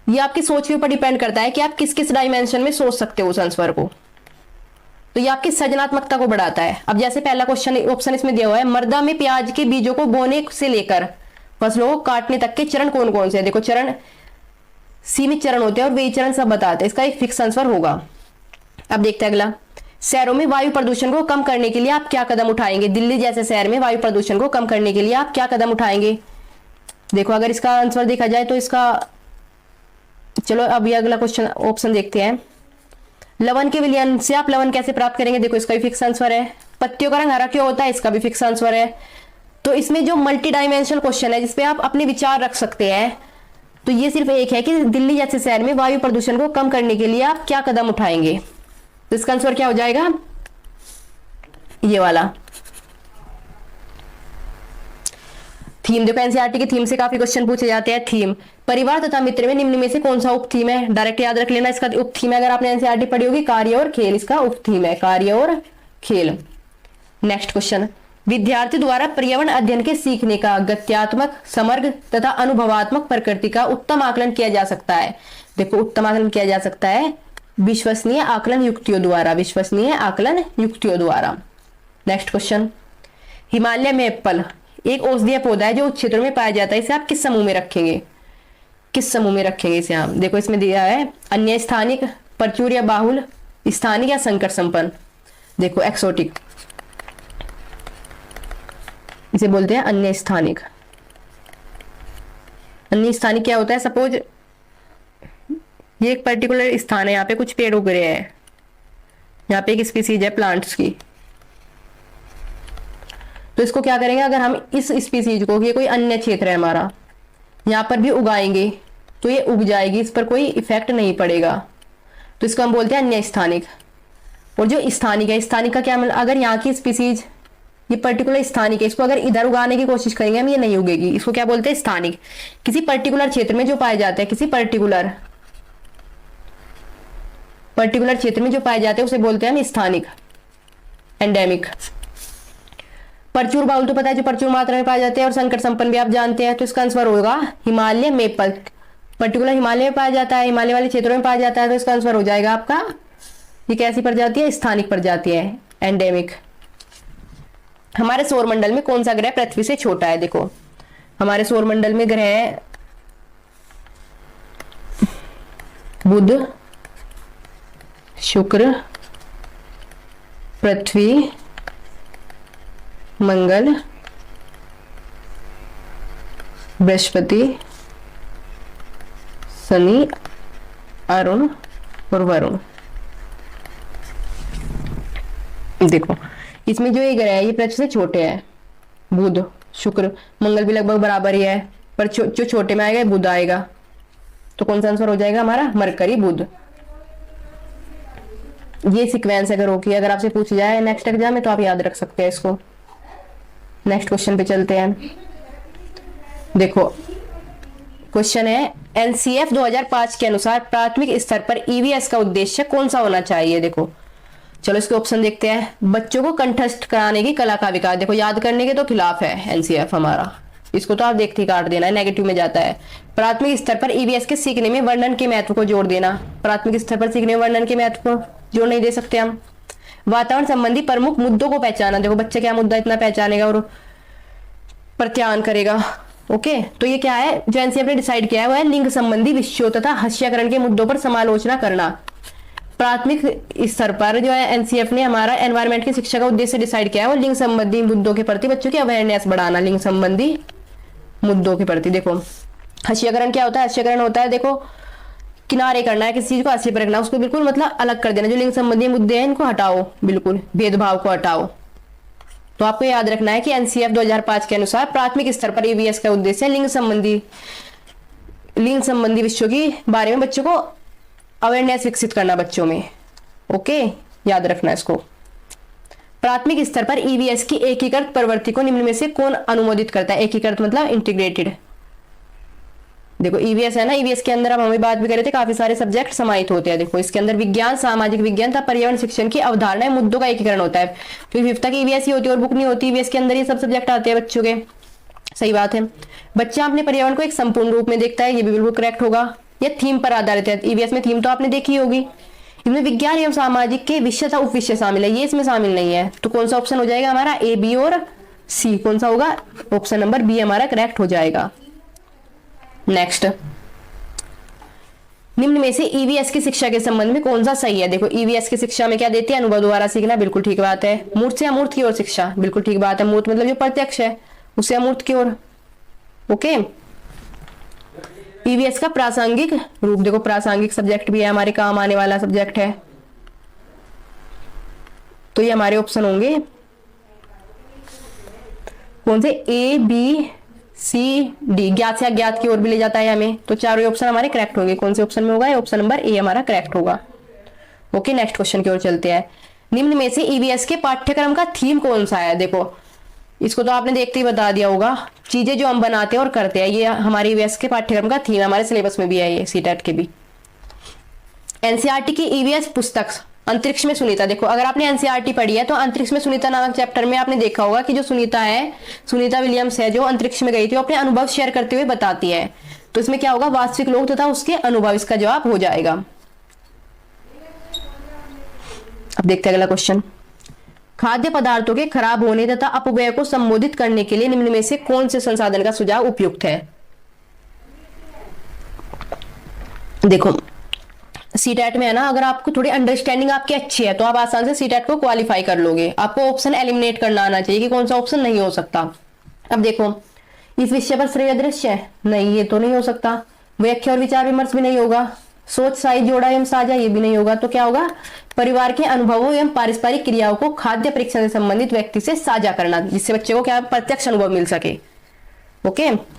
ये आपकी सोच के ऊपर डिपेंड करता है कि आप किस किस डायमेंशन में सोच सकते हो उस आंसर को, तो ये आपकी सृजनात्मकता को बढ़ाता है। अब जैसे पहला क्वेश्चन ऑप्शन इसमें दिया हुआ है, मृदा में प्याज के बीजों को बोने से लेकर फसलों को काटने तक के चरण कौन कौन से है। देखो चरण सीमित चरण होते हैं और वे चरण सब बताते हैं, इसका एक फिक्स आंसर होगा। अब देखते हैं अगला, शहरों में वायु प्रदूषण को कम करने के लिए आप क्या कदम उठाएंगे। दिल्ली जैसे शहर में वायु प्रदूषण को कम करने के लिए आप क्या कदम उठाएंगे। देखो अगर इसका आंसर देखा जाए तो इसका, चलो अभी अगला क्वेश्चन ऑप्शन देखते हैं, लवण के विलयन से आप लवण कैसे प्राप्त करेंगे। देखो इसका भी फिक्स आंसर है। पत्तियों का रंग हरा क्यों होता है, इसका भी फिक्स आंसर है। तो इसमें जो मल्टी डायमेंशनल क्वेश्चन है जिसपे आप अपने विचार रख सकते हैं, तो ये सिर्फ एक है कि दिल्ली जैसे शहर में वायु प्रदूषण को कम करने के लिए आप क्या कदम उठाएंगे। तो इसका आंसर क्या हो जाएगा, ये वाला थीम। देखो एनसीईआरटी की थीम से काफी क्वेश्चन पूछे जाते हैं। थीम, परिवार तथा मित्र में निम्न में से कौन सा उप थीम है, डायरेक्ट याद रख लेना। इसका उप थीम है, अगर आपने एनसीईआरटी पढ़ी होगी, कार्य और खेल, इसका उप थीम है कार्य और खेल। नेक्स्ट क्वेश्चन, विद्यार्थी द्वारा पर्यावरण अध्ययन के सीखने का गत्यात्मक, समग्र तथा अनुभवात्मक प्रकृति का उत्तम आकलन किया जा सकता है। देखो उत्तम आकलन किया जा सकता है विश्वसनीय आकलन युक्तियों द्वारा, विश्वसनीय आकलन युक्तियों द्वारा। नेक्स्ट क्वेश्चन, हिमालय में एप्पल एक औषधीय पौधा है जो उच्च क्षेत्रों में पाया जाता है, इसे आप किस समूह में रखेंगे, किस समूह में रखेंगे इसे आप। देखो इसमें दिया है अन्य स्थानिक, प्रचुर या बाहुल, स्थानिक या संकट संपन्न। देखो एक्सोटिक, इसे बोलते हैं अन्य स्थानिक। अन्य स्थानिक क्या होता है, सपोज ये एक पर्टिकुलर स्थान है, यहाँ पे कुछ पेड़ उग रहे हैं, यहाँ पे एक स्पीसीज है प्लांट्स की, तो इसको क्या करेंगे, अगर हम इस स्पीसीज को, ये कोई अन्य क्षेत्र है हमारा, यहाँ पर भी उगाएंगे तो ये उग जाएगी, इस पर कोई इफेक्ट नहीं पड़ेगा, तो इसको हम बोलते हैं अन्य स्थानिक। और जो स्थानिक है, स्थानिक का क्या मतलब, अगर यहाँ की स्पीसीज ये पर्टिकुलर स्थानिक है, इसको अगर इधर उगाने की कोशिश करेंगे हम, ये नहीं उगेगी, इसको क्या बोलते हैं स्थानिक। किसी पर्टिकुलर क्षेत्र में जो पाए जाते हैं, किसी पर्टिकुलर क्षेत्र में जो पाए जाते हैं उसे बोलते हैं हम स्थानिक, एंडेमिक। प्रचुर बाहुल तो पता है, जो प्रचुर मात्रा में पाए जाते हैं, और संकट संपन्न भी आप जानते हैं, तो इसका आंसर होगा हिमालय मेपल, पर्टिकुलर हिमालय में पाया जाता है, हिमालय वाले क्षेत्रों में पाया जाता है, तो इसका आंसर हो जाएगा आपका, ये कैसी प्रजाति है, स्थानिक प्रजाति है, एंडेमिक। हमारे सौरमंडल में कौन सा ग्रह पृथ्वी से छोटा है। देखो हमारे सौरमंडल में ग्रह बुध, शुक्र, पृथ्वी, मंगल, बृहस्पति, शनि, अरुण और वरुण। देखो इसमें जो ये ग्रह है ये पृथ्वी से छोटे हैं, बुध, शुक्र, मंगल भी लगभग बराबर ही है, पर जो छोटे में आएगा बुध आएगा, तो कौन सा आंसर हो जाएगा हमारा, मरकरी, बुध। ये सीक्वेंस अगर होगी, अगर आपसे पूछ जाए नेक्स्ट एग्जाम में तो आप याद रख सकते हैं इसको। नेक्स्ट क्वेश्चन पे चलते हैं। देखो क्वेश्चन है, एनसीएफ 2005 के अनुसार प्राथमिक स्तर पर ईवीएस का उद्देश्य कौन सा होना चाहिए। देखो चलो इसके ऑप्शन देखते हैं। बच्चों को कंठस्थ कराने की कला का विकास, देखो याद करने के तो खिलाफ है एनसीएफ हमारा, इसको तो आप देखते ही काट देना है, नेगेटिव में जाता है। प्राथमिक स्तर पर ईवीएस के सीखने में वर्णन के महत्व को जोड़ देना, प्राथमिक स्तर पर सीखने में वर्णन के महत्व को जोड़ नहीं दे सकते हम। वातावरण संबंधी प्रमुख मुद्दों को पहचाना, देखो बच्चा क्या मुद्दा इतना पहचानेगा और प्रत्यायन करेगा। ओके, तो ये क्या है जो एनसीएफ ने डिसाइड किया है, वो है लिंग संबंधी विषयों तथा हास्यकरण के मुद्दों पर समालोचना करना। प्राथमिक स्तर पर जो है एनसीएफ ने हमारा एनवायरमेंट की शिक्षा का उद्देश्य डिसाइड किया है, वो लिंग संबंधी मुद्दों के प्रति बच्चों की अवेयरनेस बढ़ाना, लिंग संबंधी मुद्दों के प्रति। देखो हास्यकरण क्या होता है, हास्यकरण होता है देखो किनारे करना है, किसी चीज को अस्सी पर रखना, उसको बिल्कुल मतलब अलग कर देना। जो लिंग संबंधी मुद्दे हैं इनको हटाओ, बिल्कुल भेदभाव को हटाओ। तो आपको याद रखना है कि एनसीएफ 2005 के अनुसार प्राथमिक स्तर पर ईवीएस का उद्देश्य है लिंग संबंधी विषयों के बारे में बच्चों को अवेयरनेस विकसित करना बच्चों में। ओके, याद रखना इसको। प्राथमिक स्तर पर ईवीएस की एकीकृत प्रवृत्ति को निम्न में से कौन अनुमोदित करता है? एकीकृत मतलब इंटीग्रेटेड। देखो ईवीएस है ना, ईवीएस के अंदर अब हमें बात भी कर रहे थे, काफी सारे सब्जेक्ट समाहित होते हैं। देखो इसके अंदर विज्ञान, सामाजिक विज्ञान तथा पर्यावरण शिक्षण की अवधारणा मुद्दों का एकीकरण होता है। क्योंकि फिफ्थ तक ईवीएस ही होती है और बुक नहीं होती, ईवीएस के अंदर ये सब सब्जेक्ट आते हैं बच्चों के। सही बात है। बच्चा अपने पर्यावरण को एक संपूर्ण रूप में देखता है, ये भी बिल्कुल करेक्ट होगा। यह थीम पर आधारित है। ईवीएस में थीम तो आपने देखी होगी। इसमें विज्ञान एवं सामाजिक के विषय तथा उपविषय शामिल है, ये इसमें शामिल नहीं है। तो कौन सा ऑप्शन हो जाएगा हमारा? ए, बी और सी। कौन सा होगा? ऑप्शन नंबर बी हमारा करेक्ट हो जाएगा। नेक्स्ट, निम्न में से ईवीएस की शिक्षा के संबंध में कौन सा सही है? देखो ईवीएस की शिक्षा में क्या देती है? अनुभव द्वारा सीखना, बिल्कुल ठीक बात है। मूर्त से अमूर्त की ओर शिक्षा, बिल्कुल ठीक बात है। मूर्त मतलब जो प्रत्यक्ष है, उससे अमूर्त की ओर। ओके, ईवीएस का प्रासंगिक रूप, देखो प्रासंगिक सब्जेक्ट भी है, हमारे काम आने वाला सब्जेक्ट है। तो ये हमारे ऑप्शन होंगे कौन से? ए, बी, सी, डी। ज्ञात से अज्ञात की ओर भी ले जाता है हमें। तो चारों ऑप्शन हमारे करेक्ट होंगे। कौन से ऑप्शन में होगा? ऑप्शन नंबर ए हमारा करेक्ट होगा। ओके, नेक्स्ट क्वेश्चन की ओर चलते हैं। निम्न में से ईवीएस के पाठ्यक्रम का थीम कौन सा है? देखो इसको तो आपने देखते ही बता दिया होगा, चीजें जो हम बनाते हैं और करते हैं, ये हमारे ईवीएस के पाठ्यक्रम का थीम, हमारे सिलेबस में भी है ये, सीटेट के भी। एनसीईआरटी की ईवीएस पुस्तक अंतरिक्ष में सुनीता। देखो अगर आपने एनसीईआरटी पढ़ी है तो अंतरिक्ष में सुनीता नामक चैप्टर में आपने देखा होगा कि जो सुनीता है, सुनीता विलियम्स है, जो अंतरिक्ष में गई थी, वो अपने अनुभव शेयर करते हुए बताती है। तो इसमें क्या होगा? वास्तविक लोग तथा उसके अनुभव, इसका जवाब हो जाएगा। अब देखते हैं अगला क्वेश्चन। खाद्य पदार्थों के खराब होने तथा अपव्यय को संबोधित करने के लिए निम्न में से कौन से संसाधन का सुझाव उपयुक्त है? देखो सीटेट में है ना, अगर आपको थोड़ी अंडरस्टैंडिंग आपकी अच्छी है तो आप आसान से सीटेट को क्वालिफाई कर लोगे। आपको ऑप्शन एलिमिनेट करना आना चाहिए कि कौन सा ऑप्शन नहीं हो सकता। अब देखो इस विषय पर श्रेय दृश्य है, नहीं ये तो नहीं हो सकता। व्याख्या और विचार विमर्श भी नहीं होगा। सोच, साई, जोड़ा एवं साझा, ये भी नहीं होगा। तो क्या होगा? परिवार के अनुभवों एवं पारस्परिक क्रियाओं को खाद्य परीक्षण से संबंधित व्यक्ति से साझा करना, जिससे बच्चे को क्या प्रत्यक्ष अनुभव मिल सके। ओके,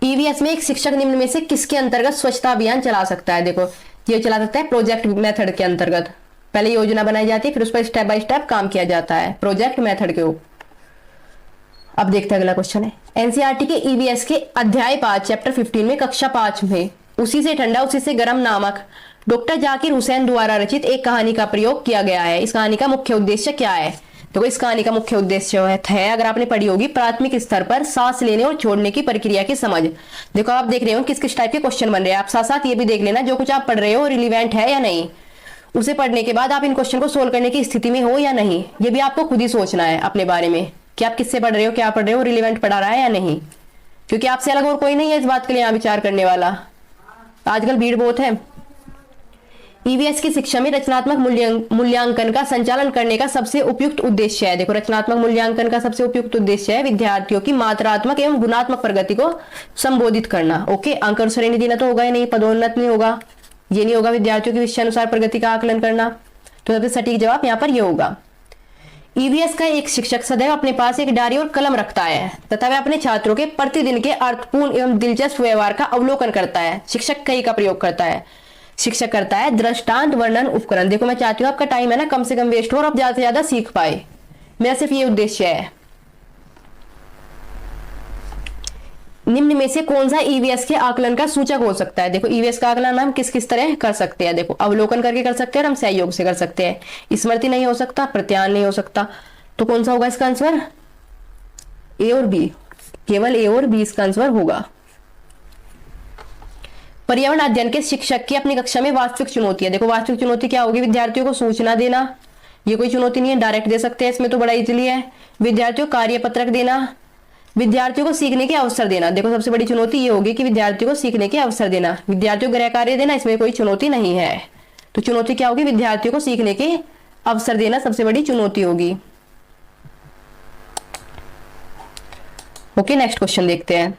ईवीएस में एक शिक्षक निम्न में से किसके अंतर्गत स्वच्छता अभियान चला सकता है? देखो ये चला सकता है प्रोजेक्ट मेथड के अंतर्गत। पहले योजना बनाई जाती है, फिर उस पर स्टेप बाय स्टेप काम किया जाता है प्रोजेक्ट मेथड के ऊपर। अब देखते हैं अगला क्वेश्चन है। एनसीईआरटी के ईवीएस के अध्याय 5 चैप्टर 15 में कक्षा 5 में उसी से ठंडा उसी से गर्म नामक डॉक्टर जाकिर हुसैन द्वारा रचित एक कहानी का प्रयोग किया गया है। इस कहानी का मुख्य उद्देश्य क्या है? देखो इस कहानी का मुख्य उद्देश्य है, अगर आपने पढ़ी होगी, प्राथमिक स्तर पर सांस लेने और छोड़ने की प्रक्रिया की समझ। देखो आप देख रहे हो किस किस टाइप के क्वेश्चन बन रहे हैं, आप साथ साथ ये भी देख लेना जो कुछ आप पढ़ रहे हो रिलीवेंट है या नहीं। उसे पढ़ने के बाद आप इन क्वेश्चन को सोल्व करने की स्थिति में हो या नहीं, ये भी आपको खुद ही सोचना है अपने बारे में कि आप किससे पढ़ रहे हो, क्या पढ़ रहे हो, रिलीवेंट पढ़ा रहा है या नहीं। क्योंकि आपसे अलग और कोई नहीं है इस बात के लिए यहाँ विचार करने वाला। आजकल भीड़ बहुत है। ईवीएस की शिक्षा में रचनात्मक मूल्यांकन का संचालन करने का सबसे उपयुक्त उद्देश्य है। देखो रचनात्मक मूल्यांकन का सबसे उपयुक्त उद्देश्य है विद्यार्थियों की मात्रात्मक एवं गुणात्मक प्रगति को संबोधित करना। ओके, अंक श्रेणी देना तो होगा ही नहीं, पदोन्नत नहीं होगा, ये नहीं होगा, विद्यार्थियों की विषय अनुसार प्रगति का आकलन करना। तो सबसे सटीक जवाब यहाँ पर यह होगा। ईवीएस का एक शिक्षक सदैव अपने पास एक डायरी और कलम रखता है तथा वह अपने छात्रों के प्रतिदिन के अर्थपूर्ण एवं दिलचस्प व्यवहार का अवलोकन करता है। शिक्षक कई का प्रयोग करता है। शिक्षक करता है दृष्टांत, वर्णन, उपकरण। देखो मैं चाहती हूँ आपका टाइम है ना कम से कम वेस्ट हो और आप ज्यादा से ज्यादा सीख पाए, मेरा सिर्फ ये उद्देश्य है। निम्न में से कौन सा ईवीएस के आकलन का सूचक हो सकता है? देखो ईवीएस का आकलन हम किस किस तरह कर सकते हैं। देखो अवलोकन करके कर सकते हैं और हम सहयोग से कर सकते हैं। स्मृति नहीं हो सकता, प्रत्यायन नहीं हो सकता। तो कौन सा होगा इसका आंसर? ए और बी, केवल ए और बी इसका आंसर होगा। पर्यावरण अध्ययन के शिक्षक की अपनी कक्षा में वास्तविक चुनौती है। देखो वास्तविक चुनौती क्या होगी? विद्यार्थियों को सूचना देना, ये कोई चुनौती नहीं है, डायरेक्ट दे सकते हैं, इसमें तो बड़ा इजीली है। विद्यार्थियों को कार्य पत्रक देना, विद्यार्थियों को सीखने के अवसर देना। देखो सबसे बड़ी चुनौती ये होगी कि विद्यार्थियों को सीखने के अवसर देना। विद्यार्थियों को गृह कार्य देना, इसमें कोई चुनौती नहीं है। तो चुनौती क्या होगी? विद्यार्थियों को सीखने के अवसर देना सबसे बड़ी चुनौती होगी। ओके, नेक्स्ट क्वेश्चन देखते हैं।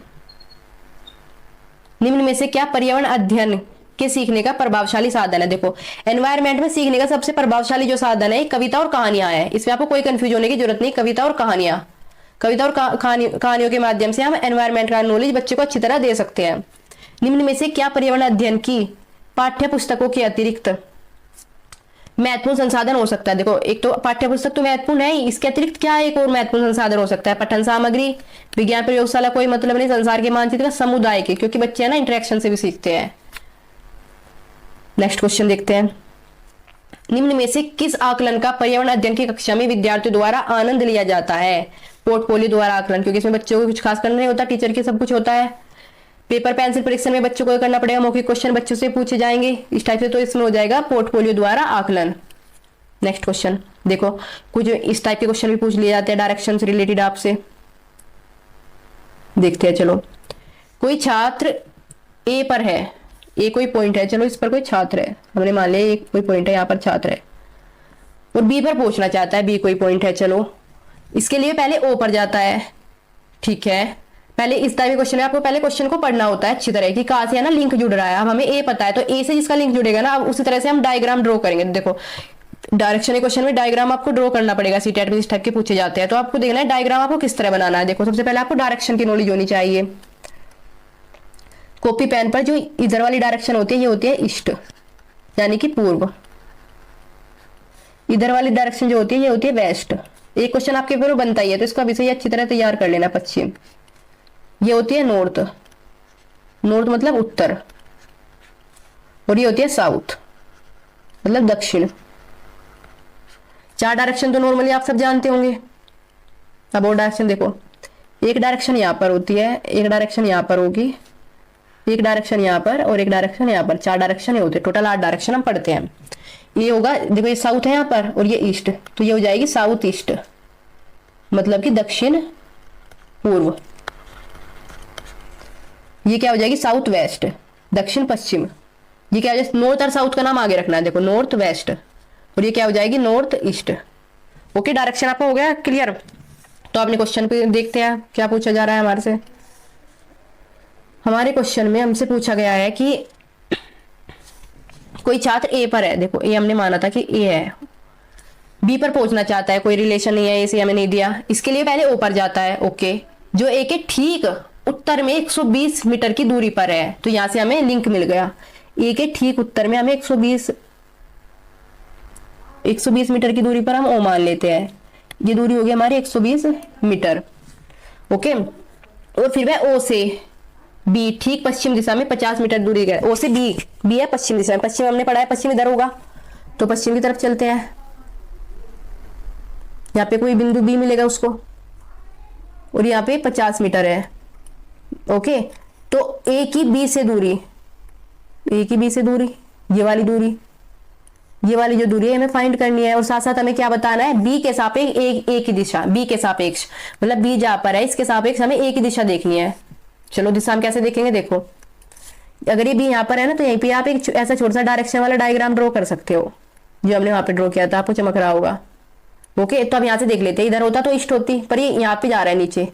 निम्न में से क्या पर्यावरण अध्ययन के सीखने का प्रभावशाली साधन है? देखो, एनवायरमेंट में सीखने का सबसे प्रभावशाली जो साधन है कविता और कहानियां है। इसमें आपको कोई कंफ्यूज होने की जरूरत नहीं। कविता और कहानियां, कविता और कहानियों के माध्यम से हम एनवायरमेंट का नॉलेज बच्चे को अच्छी तरह दे सकते हैं। निम्न में से क्या पर्यावरण अध्ययन की पाठ्य पुस्तकों के अतिरिक्त महत्वपूर्ण संसाधन हो सकता है? देखो, एक तो पाठ्य पुस्तक तो महत्वपूर्ण है ही, इसके अतिरिक्त क्या एक और महत्वपूर्ण संसाधन हो सकता है? पठन सामग्री, विज्ञान प्रयोगशाला, कोई मतलब नहीं, संसार के मानचित्र का, समुदाय के, क्योंकि बच्चे है ना इंटरेक्शन से भी सीखते हैं। नेक्स्ट क्वेश्चन देखते हैं। निम्न में से किस आकलन का पर्यावरण अध्ययन की कक्षा में विद्यार्थियों द्वारा आनंद लिया जाता है? पोर्टफोलियो द्वारा आकलन, क्योंकि इसमें बच्चों को कुछ खास करना नहीं होता, टीचर की सब कुछ होता है। पेपर पेंसिल परीक्षण में बच्चों को करना पड़ेगा, मौखिक क्वेश्चन बच्चों से पूछे जाएंगे इस टाइप से, तो इसमें हो जाएगा पोर्टफोलियो द्वारा आकलन। नेक्स्ट क्वेश्चन देखो, कुछ इस टाइप के क्वेश्चन भी पूछ लिए जाते हैं डायरेक्शन से रिलेटेड आपसे, देखते हैं। चलो, कोई छात्र ए पर है, ए कोई पॉइंट है, चलो इस पर कोई छात्र है, हमने मान लिया एक कोई पॉइंट है, यहाँ पर छात्र है, और बी पर पहुंचना चाहता है, बी कोई पॉइंट है। चलो, इसके लिए पहले ओ पर जाता है, ठीक है। पहले इस टाइप के क्वेश्चन में आपको पहले क्वेश्चन को पढ़ना होता है अच्छी तरह कि कहां से है ना लिंक जुड़ रहा है। अब हमें ए पता है तो ए से जिसका लिंक जुड़ेगा ना, अब उसी तरह से हम डायग्राम ड्रॉ करेंगे। देखो, डायरेक्शन के क्वेश्चन में डायग्राम आपको ड्रॉ करना पड़ेगा, सीटेट में इस टाइप के पूछे जाते हैं, तो आपको देखना है डायग्राम आपको किस तरह बनाना है। देखो, सबसे पहले आपको डायरेक्शन की नॉलेज होनी चाहिए। कॉपी पेन पर जो इधर वाली डायरेक्शन होती है ये होती है ईस्ट, यानी कि पूर्व। इधर वाली डायरेक्शन जो होती है ये होती है वेस्ट। एक क्वेश्चन आपके पेपर में बनता ही है, तो इसका विषय अच्छी तरह तैयार कर लेना। पश्चिम, ये होती है नॉर्थ, नॉर्थ मतलब उत्तर, और ये होती है साउथ मतलब दक्षिण। चार डायरेक्शन तो नॉर्मली आप सब जानते होंगे। अब और डायरेक्शन देखो, एक डायरेक्शन यहाँ पर होती है, एक डायरेक्शन यहाँ पर होगी, एक डायरेक्शन यहाँ पर और एक डायरेक्शन यहाँ पर। चार डायरेक्शन होते हैं, टोटल 8 डायरेक्शन हम पढ़ते हैं। ये होगा, देखो ये साउथ है यहाँ पर और ये ईस्ट, तो ये हो जाएगी साउथ ईस्ट मतलब कि दक्षिण पूर्व। ये क्या हो जाएगी साउथ वेस्ट दक्षिण पश्चिम। ये क्या हो जाएगा, नॉर्थ और साउथ का नाम आगे रखना है, देखो नॉर्थ वेस्ट, और ये क्या हो जाएगी नॉर्थ ईस्ट। ओके, डायरेक्शन आपको हो गया क्लियर। तो आपने क्वेश्चन पे देखते हैं क्या पूछा जा रहा है हमारे से। हमारे क्वेश्चन में हमसे पूछा गया है कि कोई छात्र ए पर है, देखो ए हमने माना था कि ए है, बी पर पहुंचना चाहता है, कोई रिलेशन नहीं है, ए से हमें नहीं दिया, इसके लिए पहले ओ पर जाता है। ओके, जो ए के ठीक उत्तर में 120 मीटर की दूरी पर है, तो यहां से हमें लिंक मिल गया। ए के ठीक उत्तर में हमें 120 मीटर की दूरी पर हम ओ मान लेते हैं, ये दूरी होगी हमारी 120 मीटर। ओके, और फिर वह ओ से बी ठीक पश्चिम दिशा में 50 मीटर दूरी गए। ओ से बी, बी है पश्चिम दिशा में, पश्चिम हमने पढ़ा है पश्चिम इधर होगा, तो पश्चिम की तरफ चलते हैं। यहाँ पे कोई बिंदु बी मिलेगा उसको, और यहाँ पे 50 मीटर है। ओके, तो ए की बी से दूरी, ए की बी से दूरी, ये वाली दूरी, ये वाली जो दूरी है हमें फाइंड करनी है, और साथ साथ हमें क्या बताना है, बी के सापेक्ष ए की दिशा, बी के सापेक्ष मतलब बी जहां पर है इसके सापेक्ष हमें ए की दिशा देखनी है। चलो दिशा हम कैसे देखेंगे, देखो अगर ये बी यहाँ पर है ना, तो यहीं पे आप एक ऐसा छोटा सा डायरेक्शन वाला डायग्राम ड्रॉ कर सकते हो, जो हमने वहां पे ड्रॉ किया था, आपको चमक रहा होगा। ओके, तो अब यहाँ से देख लेते हैं, इधर होता तो ईस्ट होती, पर ये यहाँ पे जा रहा है नीचे,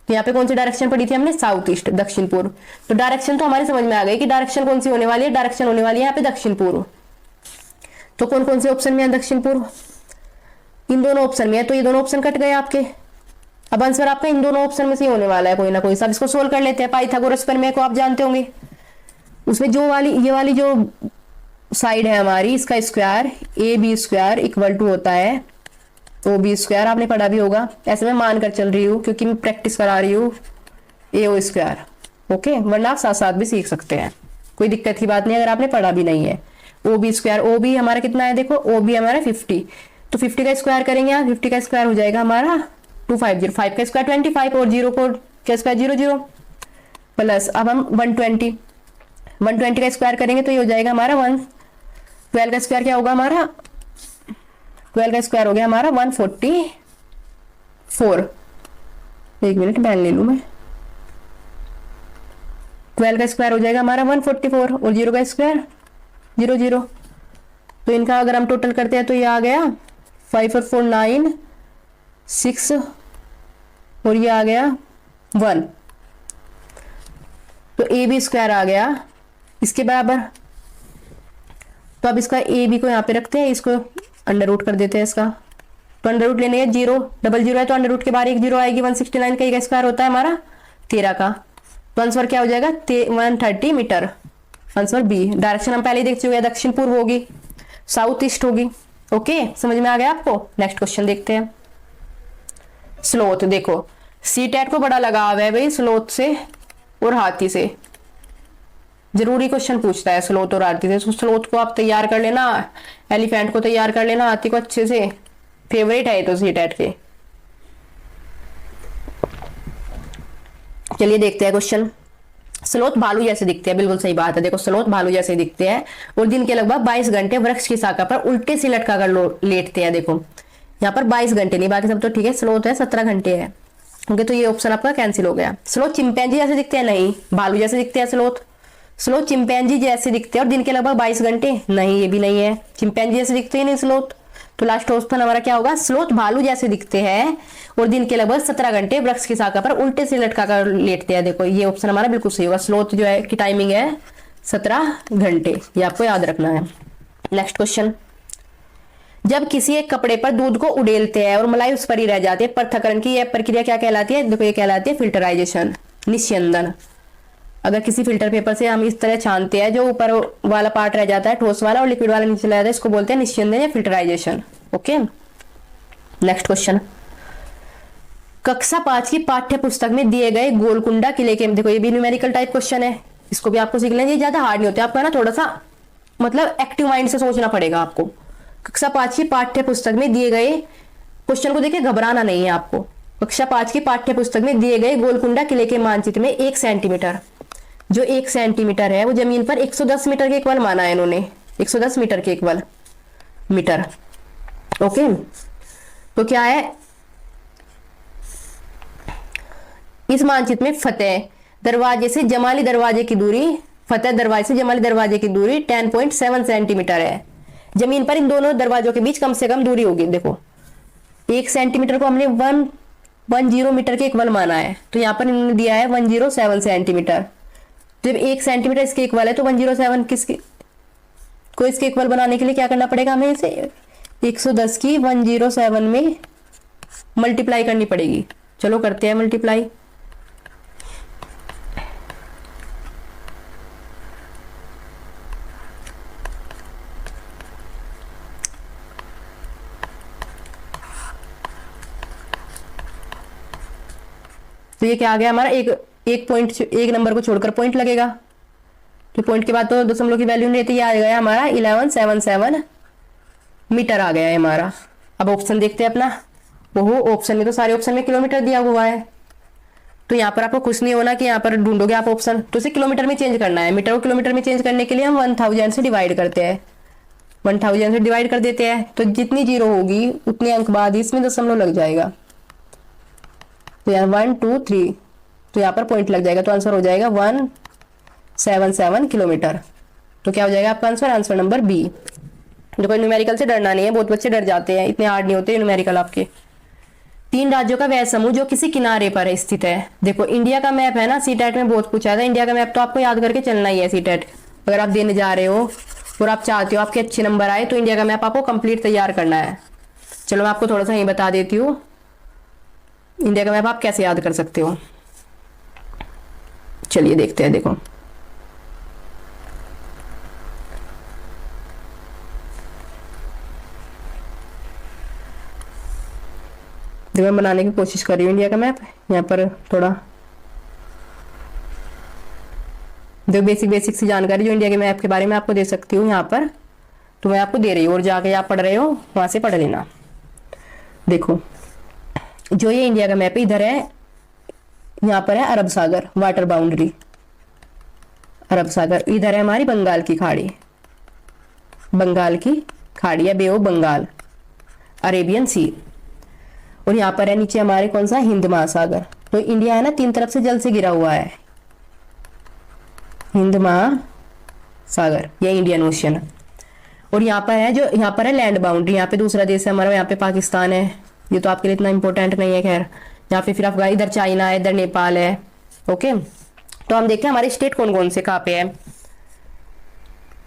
तो यहाँ पे कौन सी डायरेक्शन पड़ी थी हमने, साउथ ईस्ट दक्षिण पूर्व। तो डायरेक्शन तो हमारी समझ में आ गई कि डायरेक्शन कौन सी होने वाली है, डायरेक्शन होने वाली है यहाँ पे दक्षिण पूर्व। तो कौन कौन से ऑप्शन में है दक्षिण पूर्व, इन दोनों ऑप्शन में है, तो ये दोनों ऑप्शन कट गए आपके। अब आंसर आपका इन दोनों ऑप्शन में से होने वाला है कोई ना कोई। सब इसको सोल्व कर लेते हैं। पाइथागोरस प्रमेय को आप जानते होंगे, उसमें जो वाली ये वाली जो साइड है हमारी, इसका square A B square equal to होता है ओ बी स्क्वायर, आपने पढ़ा भी होगा, ऐसे मैं मान कर चल रही हूँ क्योंकि मैं प्रैक्टिस करा रही हूँ, ए ओ स्क्वायर। ओके, वरना आप साथ साथ भी सीख सकते हैं, कोई दिक्कत की बात नहीं अगर आपने पढ़ा भी नहीं है। O B square, O B हमारा कितना है, देखो ओ बी हमारा 50, तो 50 का स्क्वायर करेंगे, 50 का स्क्वायर हो जाएगा हमारा 250, 5 का स्क्वायर 25 और 0 को क्या स्क्वायर 0 0 प्लस, अब हम 120 का स्क्वायर करेंगे तो ये हो जाएगा हमारा 12 का स्क्वायर क्या होगा हमारा, 12 का स्क्वायर हो गया हमारा 144। एक मिनट पेन ले लूं मैं, 12 का स्क्वायर हो जाएगा हमारा 144 और 0 का स्क्वायर 0 0, तो इनका अगर हम टोटल करते हैं तो ये आ गया 5 और 4 9 6 और ये आ गया 1। तो ए बी स्क्वायर आ गया इसके बराबर। तो अब इसका ए बी को यहाँ पे रखते हैं, इसको अंडर रूट कर देते हैं इसका। तो अंडर रूट लेने का 0 डबल 0 है तो अंडर रूट के बाहर एक 0 आएगी। 169 का स्क्वायर होता है हमारा 13 का। तो आंसर क्या हो जाएगा 130 मीटर। Answer B. डायरेक्शन हम पहले ही देख चुके हैं, दक्षिण पूर्व होगी, साउथ ईस्ट होगी। ओके, समझ में आ गया आपको। नेक्स्ट क्वेश्चन देखते हैं। स्लोथ, देखो सी टेट को बड़ा लगाव है भाई स्लोथ से और हाथी से। जरूरी क्वेश्चन पूछता है स्लोथ और हाथी से। तो स्लोथ को आप तैयार कर लेना, एलिफेंट को तैयार कर लेना, हाथी को अच्छे से। फेवरेट है तो सी टेट के। चलिए देखते हैं क्वेश्चन। स्लोथ भालू जैसे दिखते हैं, बिल्कुल सही बात है। देखो स्लोथ भालू जैसे दिखते हैं और दिन के लगभग 22 घंटे वृक्ष की शाखा पर उल्टे से लटका कर लेटते हैं। देखो यहाँ पर 22 घंटे नहीं, बाकी सब तो ठीक है। स्लोथ है 17 घंटे है। ओके, तो ये ऑप्शन आपका कैंसिल हो गया। स्लोथ चिंपैंजी जैसे दिखते हैं, नहीं। भालू जैसे दिखते हैं स्लोथ। स्लोथ चिंपैंजी जैसे दिखते हैं और दिन के लगभग 22 घंटे, नहीं ये भी नहीं है। चिंपैंजी जैसे दिखते ही नहीं स्लोथ। तो लास्ट ऑप्शन हमारा क्या होगा, स्लोथ भालू जैसे दिखते हैं और दिन के लगभग 17 घंटे वृक्ष की शाखा पर उल्टे से लटका कर लेटते हैं। देखो ये ऑप्शन हमारा बिल्कुल सही होगा। स्लोथ जो है की टाइमिंग है 17 घंटे, ये आपको याद रखना है। Next question. जब किसी एक कपड़े पर दूध को उड़ेलते हैं और मलाई उस पर ही रह जाती है, पृथक्करण की यह प्रक्रिया क्या कहलाती है। देखो ये कहलाती है फिल्टराइजेशन, निस्यंदन। अगर किसी फिल्टर पेपर से हम इस तरह छानते हैं, जो ऊपर वाला पार्ट रह जाता है ठोस वाला और लिक्विड वाला नीचे रह जाता है, इसको बोलते हैं निस्यंदन या फिल्टराइजेशन। Okay, next question. कक्षा 5 की पाठ्य पुस्तक में दिए गए गोलकुंडा किले के, देखो ये भी न्यूमेरिकल टाइप क्वेश्चन है, इसको भी आपको सीख लेना। ये ज्यादा हार्ड नहीं होते, आपको ना थोड़ा सा मतलब एक्टिव माइंड से सोचना पड़ेगा आपको। कक्षा 5 की पाठ्य पुस्तक में दिए गए, क्वेश्चन को देखिए घबराना नहीं है आपको। कक्षा 5 की पाठ्य पुस्तक में दिए गए गोलकुंडा किले के मानचित्र में 1 सेंटीमीटर, जो 1 सेंटीमीटर है वो जमीन पर 110 मीटर के इक्वल माना है इन्होंने। 110 मीटर के इक्वल मीटर। ओके, तो क्या है इस मानचित्र में फतेह दरवाजे से जमाली दरवाजे की दूरी, फतेह दरवाजे से जमाली दरवाजे की दूरी 10.7 सेंटीमीटर है। जमीन पर इन दोनों दरवाजों के बीच कम से कम दूरी होगी। देखो 1 सेंटीमीटर को हमने 110 मीटर के इक्वल माना है, तो यहाँ पर इन्होंने दिया है 107 सेंटीमीटर। जब 1 सेंटीमीटर इसके इक्वल है तो 107 किसके को इसके इक्वल बनाने के लिए क्या करना पड़ेगा हमें, इसे 110 की 107 में मल्टीप्लाई करनी पड़ेगी। चलो करते हैं मल्टीप्लाई। तो ये क्या आ गया हमारा, एक पॉइंट, एक नंबर को छोड़कर पॉइंट लगेगा, तो पॉइंट के बाद तो दशमलव की वैल्यू नहीं रहती। ये आ गया हमारा 1177 मीटर आ गया है हमारा। अब ऑप्शन देखते हैं अपना। वो ऑप्शन में तो सारे ऑप्शन में किलोमीटर दिया हुआ है, तो यहाँ पर आपको खुश नहीं होना कि यहाँ पर ढूंढोगे आप ऑप्शन, तो इसे किलोमीटर में चेंज करना है। मीटर को किलोमीटर में चेंज करने के लिए हम 1000 से डिवाइड करते हैं। 1000 से डिवाइड कर देते हैं, तो जितनी जीरो होगी उतने अंक बाद इसमें दशमलव लग जाएगा। तो यहाँ 1 2 3, तो यहाँ पर पॉइंट लग जाएगा, तो आंसर हो जाएगा 177 किलोमीटर। तो क्या हो जाएगा आपका आंसर, आंसर नंबर बी। देखो न्यूमेरिकल से डरना नहीं है, बहुत बच्चे डर जाते हैं, इतने हार्ड नहीं होते न्यूमेरिकल आपके। 3 राज्यों का वह समूह जो किसी किनारे पर स्थित है। देखो इंडिया का मैप है ना, सीटेट में बहुत पूछा था। इंडिया का मैप तो आपको याद करके चलना ही है। सीटेट अगर आप देने जा रहे हो और आप चाहते हो आपके अच्छे नंबर आए, तो इंडिया का मैप आपको कंप्लीट तैयार करना है। चलो मैं आपको थोड़ा सा यही बता देती हूँ, इंडिया का मैप आप कैसे याद कर सकते हो। चलिए देखते हैं। देखो देखो मैं बनाने की कोशिश कर रही हूँ इंडिया का मैप। यहाँ पर थोड़ा देखो बेसिक सी जानकारी जो इंडिया के मैप के बारे में आपको दे सकती हूँ यहाँ पर, तो मैं आपको दे रही हूँ, और जाके आप पढ़ रहे हो वहां से पढ़ लेना। देखो जो ये इंडिया का मैप है, इधर है, यहाँ पर है अरब सागर, वाटर बाउंड्री अरब सागर। इधर है हमारी बंगाल की खाड़ी, बंगाल की खाड़ी या बे ऑफ बंगाल, अरेबियन सी। और यहाँ पर है नीचे हमारे कौन सा, हिंद महासागर। तो इंडिया है ना 3 तरफ से जल से घिरा हुआ है, हिंद महासागर या इंडियन ओशियन। और यहाँ पर है जो, यहाँ पर है लैंड बाउंड्री, यहाँ पे दूसरा देश है हमारा, यहाँ पे पाकिस्तान है। ये तो आपके लिए इतना इंपॉर्टेंट नहीं है, खैर। यहाँ पे फिर अफगान, इधर चाइना है, इधर नेपाल है। ओके, तो हम देखते हैं हमारे स्टेट कौन कौन से कहाँ पे है।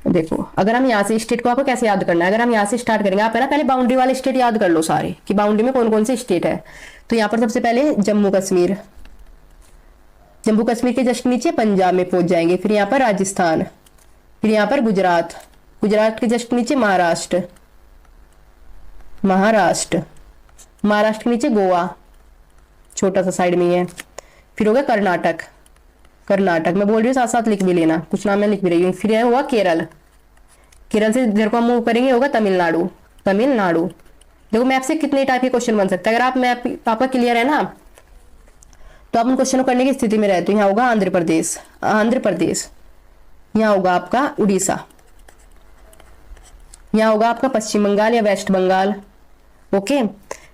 देखो अगर हम यहाँ से स्टेट को आपको कैसे याद करना है, अगर हम यहाँ से स्टार्ट करेंगे, आप है ना पहले बाउंड्री वाले स्टेट याद कर लो सारे कि बाउंड्री में कौन कौन से स्टेट है। तो यहाँ पर सबसे पहले जम्मू कश्मीर, जम्मू कश्मीर के जस्ट नीचे पंजाब में पहुंच जाएंगे, फिर यहाँ पर राजस्थान, फिर यहाँ पर गुजरात, गुजरात के जस्ट नीचे महाराष्ट्र, महाराष्ट्र, महाराष्ट्र के नीचे गोवा, छोटा सा साइड में ही है, फिर होगा कर्नाटक, कर्नाटक मैं बोल रही हूँ साथ साथ लिख भी लेना, कुछ नाम मैं लिख भी रही हूँ। फिर होगा केरल, केरल से इधर को हम मूव करेंगे होगा तमिलनाडु, तमिलनाडु। देखो मैप से कितने टाइप के क्वेश्चन बन सकते हैं, अगर आप मैप आपका क्लियर है ना तो आप उन क्वेश्चन को करने की स्थिति में रहते हो। यहाँ होगा आंध्र प्रदेश, आंध्र प्रदेश, यहाँ होगा आपका उड़ीसा, यहाँ होगा आपका पश्चिम बंगाल या वेस्ट बंगाल। ओके,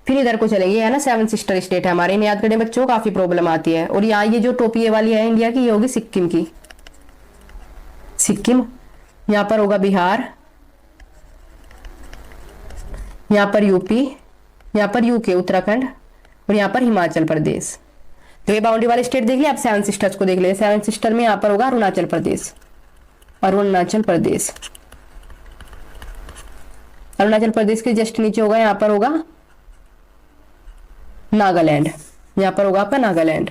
फिर इधर को चलेंगे, है ना 7 सिस्टर स्टेट है हमारे, इन्हें याद करने में बच्चों को काफी प्रॉब्लम आती है। और यहाँ ये जो टोपी वाली है इंडिया की, ये होगी सिक्किम की, सिक्किम। यहाँ पर होगा बिहार, यहाँ पर यूपी, यहाँ पर यूके उत्तराखंड, और यहाँ पर हिमाचल प्रदेश। तो ये बाउंड्री वाले स्टेट देख लिया। आप 7 सिस्टर्स को देख ले, 7 सिस्टर में यहाँ पर होगा अरुणाचल प्रदेश, अरुणाचल प्रदेश, अरुणाचल प्रदेश के जस्ट नीचे होगा यहाँ पर होगा नागालैंड, यहाँ पर होगा आपका नागालैंड,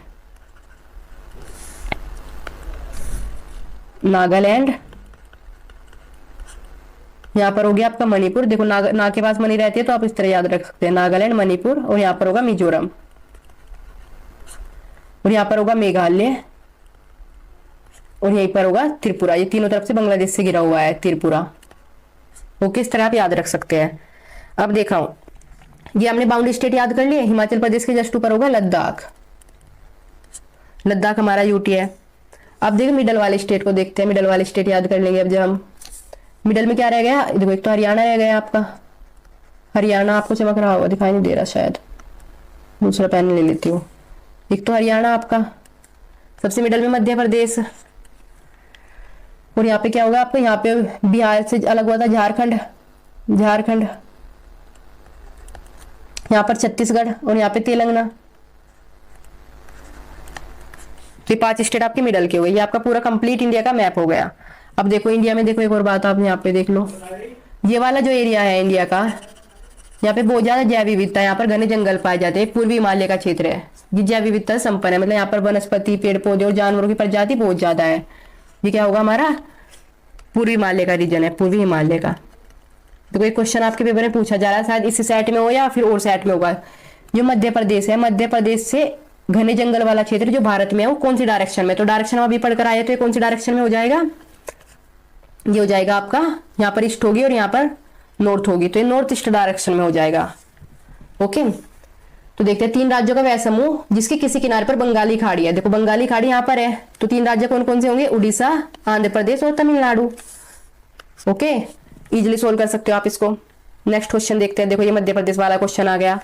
नागालैंड। यहाँ पर हो गया आपका मणिपुर, देखो ना के पास मणि रहती है तो आप इस तरह याद रख सकते हैं, नागालैंड, मणिपुर। और यहाँ पर होगा मिजोरम, और यहाँ पर होगा मेघालय, और यहीं पर होगा त्रिपुरा। ये तीनों तरफ से बांग्लादेश से घिरा हुआ है त्रिपुरा। ओके, इस तरह आप याद रख सकते हैं। अब देखा हूं, ये हमने बाउंड्री स्टेट याद कर लिए। हिमाचल प्रदेश के जस्ट ऊपर होगा लद्दाख, लद्दाख हमारा यूटी है। अब देखो मिडल वाले स्टेट को देखते हैं, मिडल वाले स्टेट याद कर लेंगे। अब जब हम मिडल में क्या रह गया, देखो एक तो हरियाणा रह गया आपका, हरियाणा आपको चमक रहा होगा, दिखाई नहीं दे रहा शायद, दूसरा पेन ले लेती हूँ। एक तो हरियाणा आपका, सबसे मिडल में मध्य प्रदेश, और यहाँ पे क्या होगा आपको, यहाँ पे बिहार से अलग हुआ था झारखंड, झारखंड, यहाँ पर छत्तीसगढ़, और यहाँ पे तेलंगाना। तो 5 स्टेट आपके मिडल के हो गए। ये आपका पूरा कंप्लीट इंडिया का मैप हो गया। अब देखो इंडिया में, देखो एक और बात आप यहाँ पे देख लो, ये वाला जो एरिया है इंडिया का, यहाँ पे बहुत ज्यादा जैव विविधता है, यहाँ पर घने जंगल पाए जाते हैं, पूर्वी हिमालय का क्षेत्र है, ये जैव विविधता संपन्न है, मतलब यहाँ पर वनस्पति, पेड़ पौधे और जानवरों की प्रजाति बहुत ज्यादा है। ये क्या होगा हमारा पूर्वी हिमालय का रीजन है, पूर्वी हिमालय का। तो कोई क्वेश्चन आपके पेपर में पूछा जा रहा है, शायद इसी सेट में हो या फिर और सेट में होगा। जो मध्य प्रदेश है, मध्य प्रदेश से घने जंगल वाला क्षेत्र जो भारत में है, वो कौन सी डायरेक्शन में, तो डायरेक्शन हम अभी पढ़कर आए, तो ये कौन सी डायरेक्शन में हो जाएगा, ये हो जाएगा आपका, यहाँ पर ईस्ट होगी और यहाँ पर नॉर्थ होगी, तो ये नॉर्थ ईस्ट डायरेक्शन में हो जाएगा। ओके, तो देखते हैं 3 राज्यों का वह समूह जिसके किसी किनारे पर बंगाली खाड़ी है। देखो बंगाली खाड़ी यहाँ पर है, तो 3 राज्य कौन कौन से होंगे, उड़ीसा, आंध्र प्रदेश और तमिलनाडु। ओके, इजिली सोल्व कर सकते हो आप इसको। नेक्स्ट क्वेश्चन देखते हैं। देखो ये मध्य प्रदेश वाला क्वेश्चन आ गया।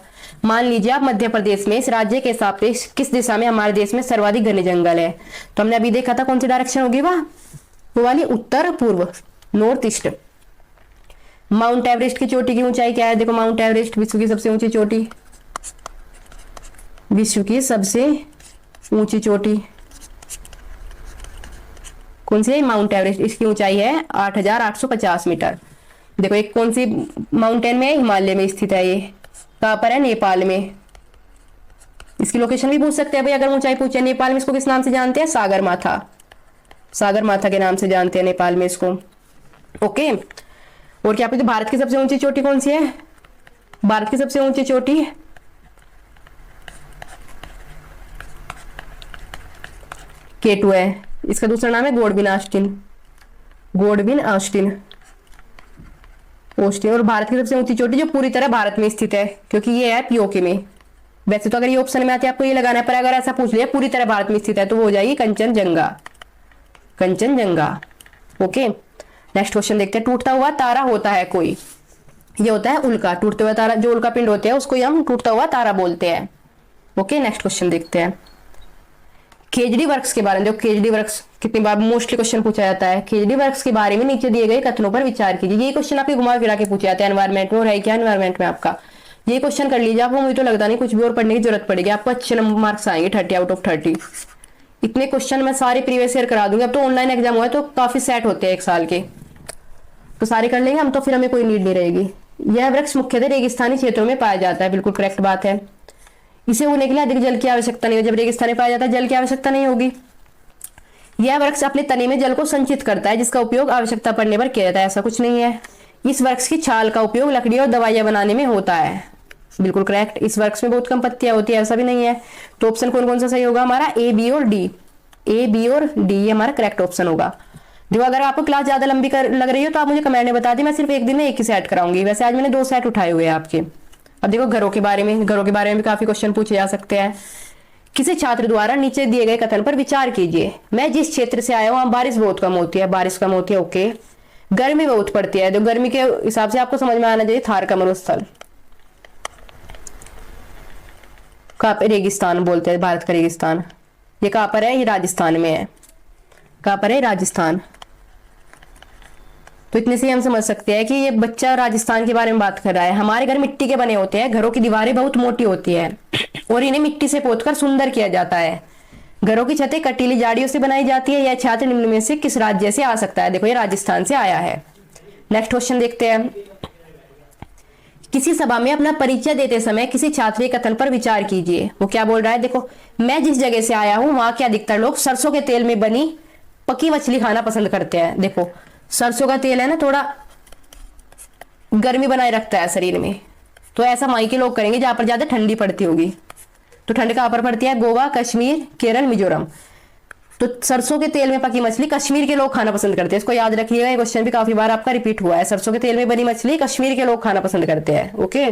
मान लीजिए आप मध्य प्रदेश में, इस राज्य के हिसाब से किस दिशा में हमारे देश में सर्वाधिक घने जंगल है, तो हमने अभी देखा था कौन सी डायरेक्शन होगी, वो वाली उत्तर पूर्व, नॉर्थ ईस्ट। माउंट एवरेस्ट की चोटी की ऊंचाई क्या है, देखो माउंट एवरेस्ट विश्व की सबसे ऊंची चोटी, विश्व की सबसे ऊंची चोटी कौन सी है, माउंट एवरेस्ट। इसकी ऊंचाई है 8,850 मीटर। देखो एक कौन सी माउंटेन में है, हिमालय में स्थित है। ये कहां पर है, नेपाल में। इसकी लोकेशन भी पूछ सकते हैं भाई, अगर ऊंचाई पूछे। नेपाल में इसको किस नाम से जानते हैं, सागर माथा, सागर माथा के नाम से जानते हैं नेपाल में इसको। ओके, और क्या पूछते, भारत की सबसे ऊंची चोटी कौन सी है, भारत की सबसे ऊंची चोटी K2 है। इसका दूसरा नाम है Godwin Austin, Godwin Austin, Austin. और भारत की सबसे ऊंची चोटी जो पूरी तरह भारत में स्थित है, क्योंकि ये है पीओके में। वैसे तो अगर ये ऑप्शन में आती है आपको ये लगाना है, पर अगर ऐसा पूछ लिया पूरी तरह भारत में स्थित है तो वो हो जाएगी Kanchenjunga, Kanchenjunga. Okay, next question देखते हैं। टूटता हुआ तारा होता है कोई, ये होता है उल्का। टूटते हुआ तारा, जो उल्का पिंड होते हैं उसको हम टूटता हुआ तारा बोलते हैं। ओके, नेक्स्ट क्वेश्चन देखते हैं। केजडी वर्क्स के बारे में। देखो केजडी वर्क्स कितनी बार मोस्टली क्वेश्चन पूछा जाता है। केजडी वर्क्स के बारे में नीचे दिए गए कथनों पर विचार कीजिए। ये क्वेश्चन आपके घुमा फिरा के पूछे जाते हैं एनवायरमेंट में, और है क्या एनवायरमेंट में आपका। ये क्वेश्चन कर लीजिए आप, मुझे तो लगता नहीं कुछ भी और पढ़ने की जरूरत पड़ेगी, आपको अच्छे नंबर मार्क्स आएंगे 30 आउट ऑफ 30। इतने क्वेश्चन मैं सारे प्रीवियस ईयर करा दूंगी। अब तो ऑनलाइन एग्जाम हुआ है तो काफी सेट होते हैं एक साल के, तो सारे कर लेंगे हम, तो फिर हमें कोई नीड नहीं रहेगी। यह वृक्ष मुख्यतः रेगिस्तानी क्षेत्रों में पाया जाता है, बिल्कुल करेक्ट बात है। इसे उगने के लिए अधिक जल की आवश्यकता नहीं है, जब रेगिस्तान में पाया जाता है जल की आवश्यकता नहीं होगी। यह वृक्ष अपने तने में जल को संचित करता है, जिसका उपयोग आवश्यकता पड़ने पर किया जाता है, ऐसा कुछ नहीं है। इस वृक्ष की छाल का उपयोग लकड़ी और दवाइयां बनाने में होता है, बिल्कुल करेक्ट। इस वृक्ष में बहुत कम पत्तियां होती है, ऐसा भी नहीं है। तो ऑप्शन कौन कौन सा सही होगा हमारा? ए, बी और डी। ए, बी और डी ये हमारा करेक्ट ऑप्शन होगा। देखो अगर आपको क्लास ज्यादा लंबी लग रही हो तो आप मुझे कमेंट में बता दी, मैं सिर्फ एक दिन में एक ही सेट कराऊंगी। वैसे आज मैंने 2 सेट उठाए हुए हैं आपके। अब देखो घरों के बारे में भी काफी क्वेश्चन पूछे जा सकते हैं। किसी छात्र द्वारा नीचे दिए गए कथन पर विचार कीजिए। मैं जिस क्षेत्र से आया हूँ वहां बारिश बहुत कम होती है, बारिश कम होती है, ओके। गर्मी बहुत पड़ती है, तो गर्मी के हिसाब से आपको समझ में आना चाहिए थार का मरुस्थल। कहाँ पे? रेगिस्तान बोलते हैं, भारत का रेगिस्तान। ये कहाँ पर है? ये राजस्थान में है। कहाँ पर है? राजस्थान। तो इतने से हम समझ सकते हैं कि ये बच्चा राजस्थान के बारे में बात कर रहा है। हमारे घर मिट्टी के बने होते हैं, घरों की दीवारें बहुत मोटी होती है और इन्हें मिट्टी से पोतकर सुंदर किया जाता है। घरों की छतें कटीली झाड़ियों से बनाई जाती है। यह छात्र निम्न में से किस राज्य से आ सकता है? देखो ये राजस्थान से आया है। नेक्स्ट क्वेश्चन देखते हैं। किसी सभा में अपना परिचय देते समय किसी छात्र के कथन पर विचार कीजिए। वो क्या बोल रहा है? देखो, मैं जिस जगह से आया हूं वहां के अधिकतर लोग सरसों के तेल में बनी पकी मछली खाना पसंद करते हैं। देखो सरसों का तेल है ना, थोड़ा गर्मी बनाए रखता है शरीर में, तो ऐसा वहीं के लोग करेंगे जहां पर ज्यादा ठंडी पड़ती होगी। तो ठंड कहां पर पड़ती है? गोवा, कश्मीर, केरल, मिजोरम। तो सरसों के तेल में पकी मछली कश्मीर के लोग खाना पसंद करते हैं, इसको याद रखिएगा। ये क्वेश्चन भी काफी बार आपका रिपीट हुआ है। सरसों के तेल में बनी मछली कश्मीर के लोग खाना पसंद करते हैं, ओके।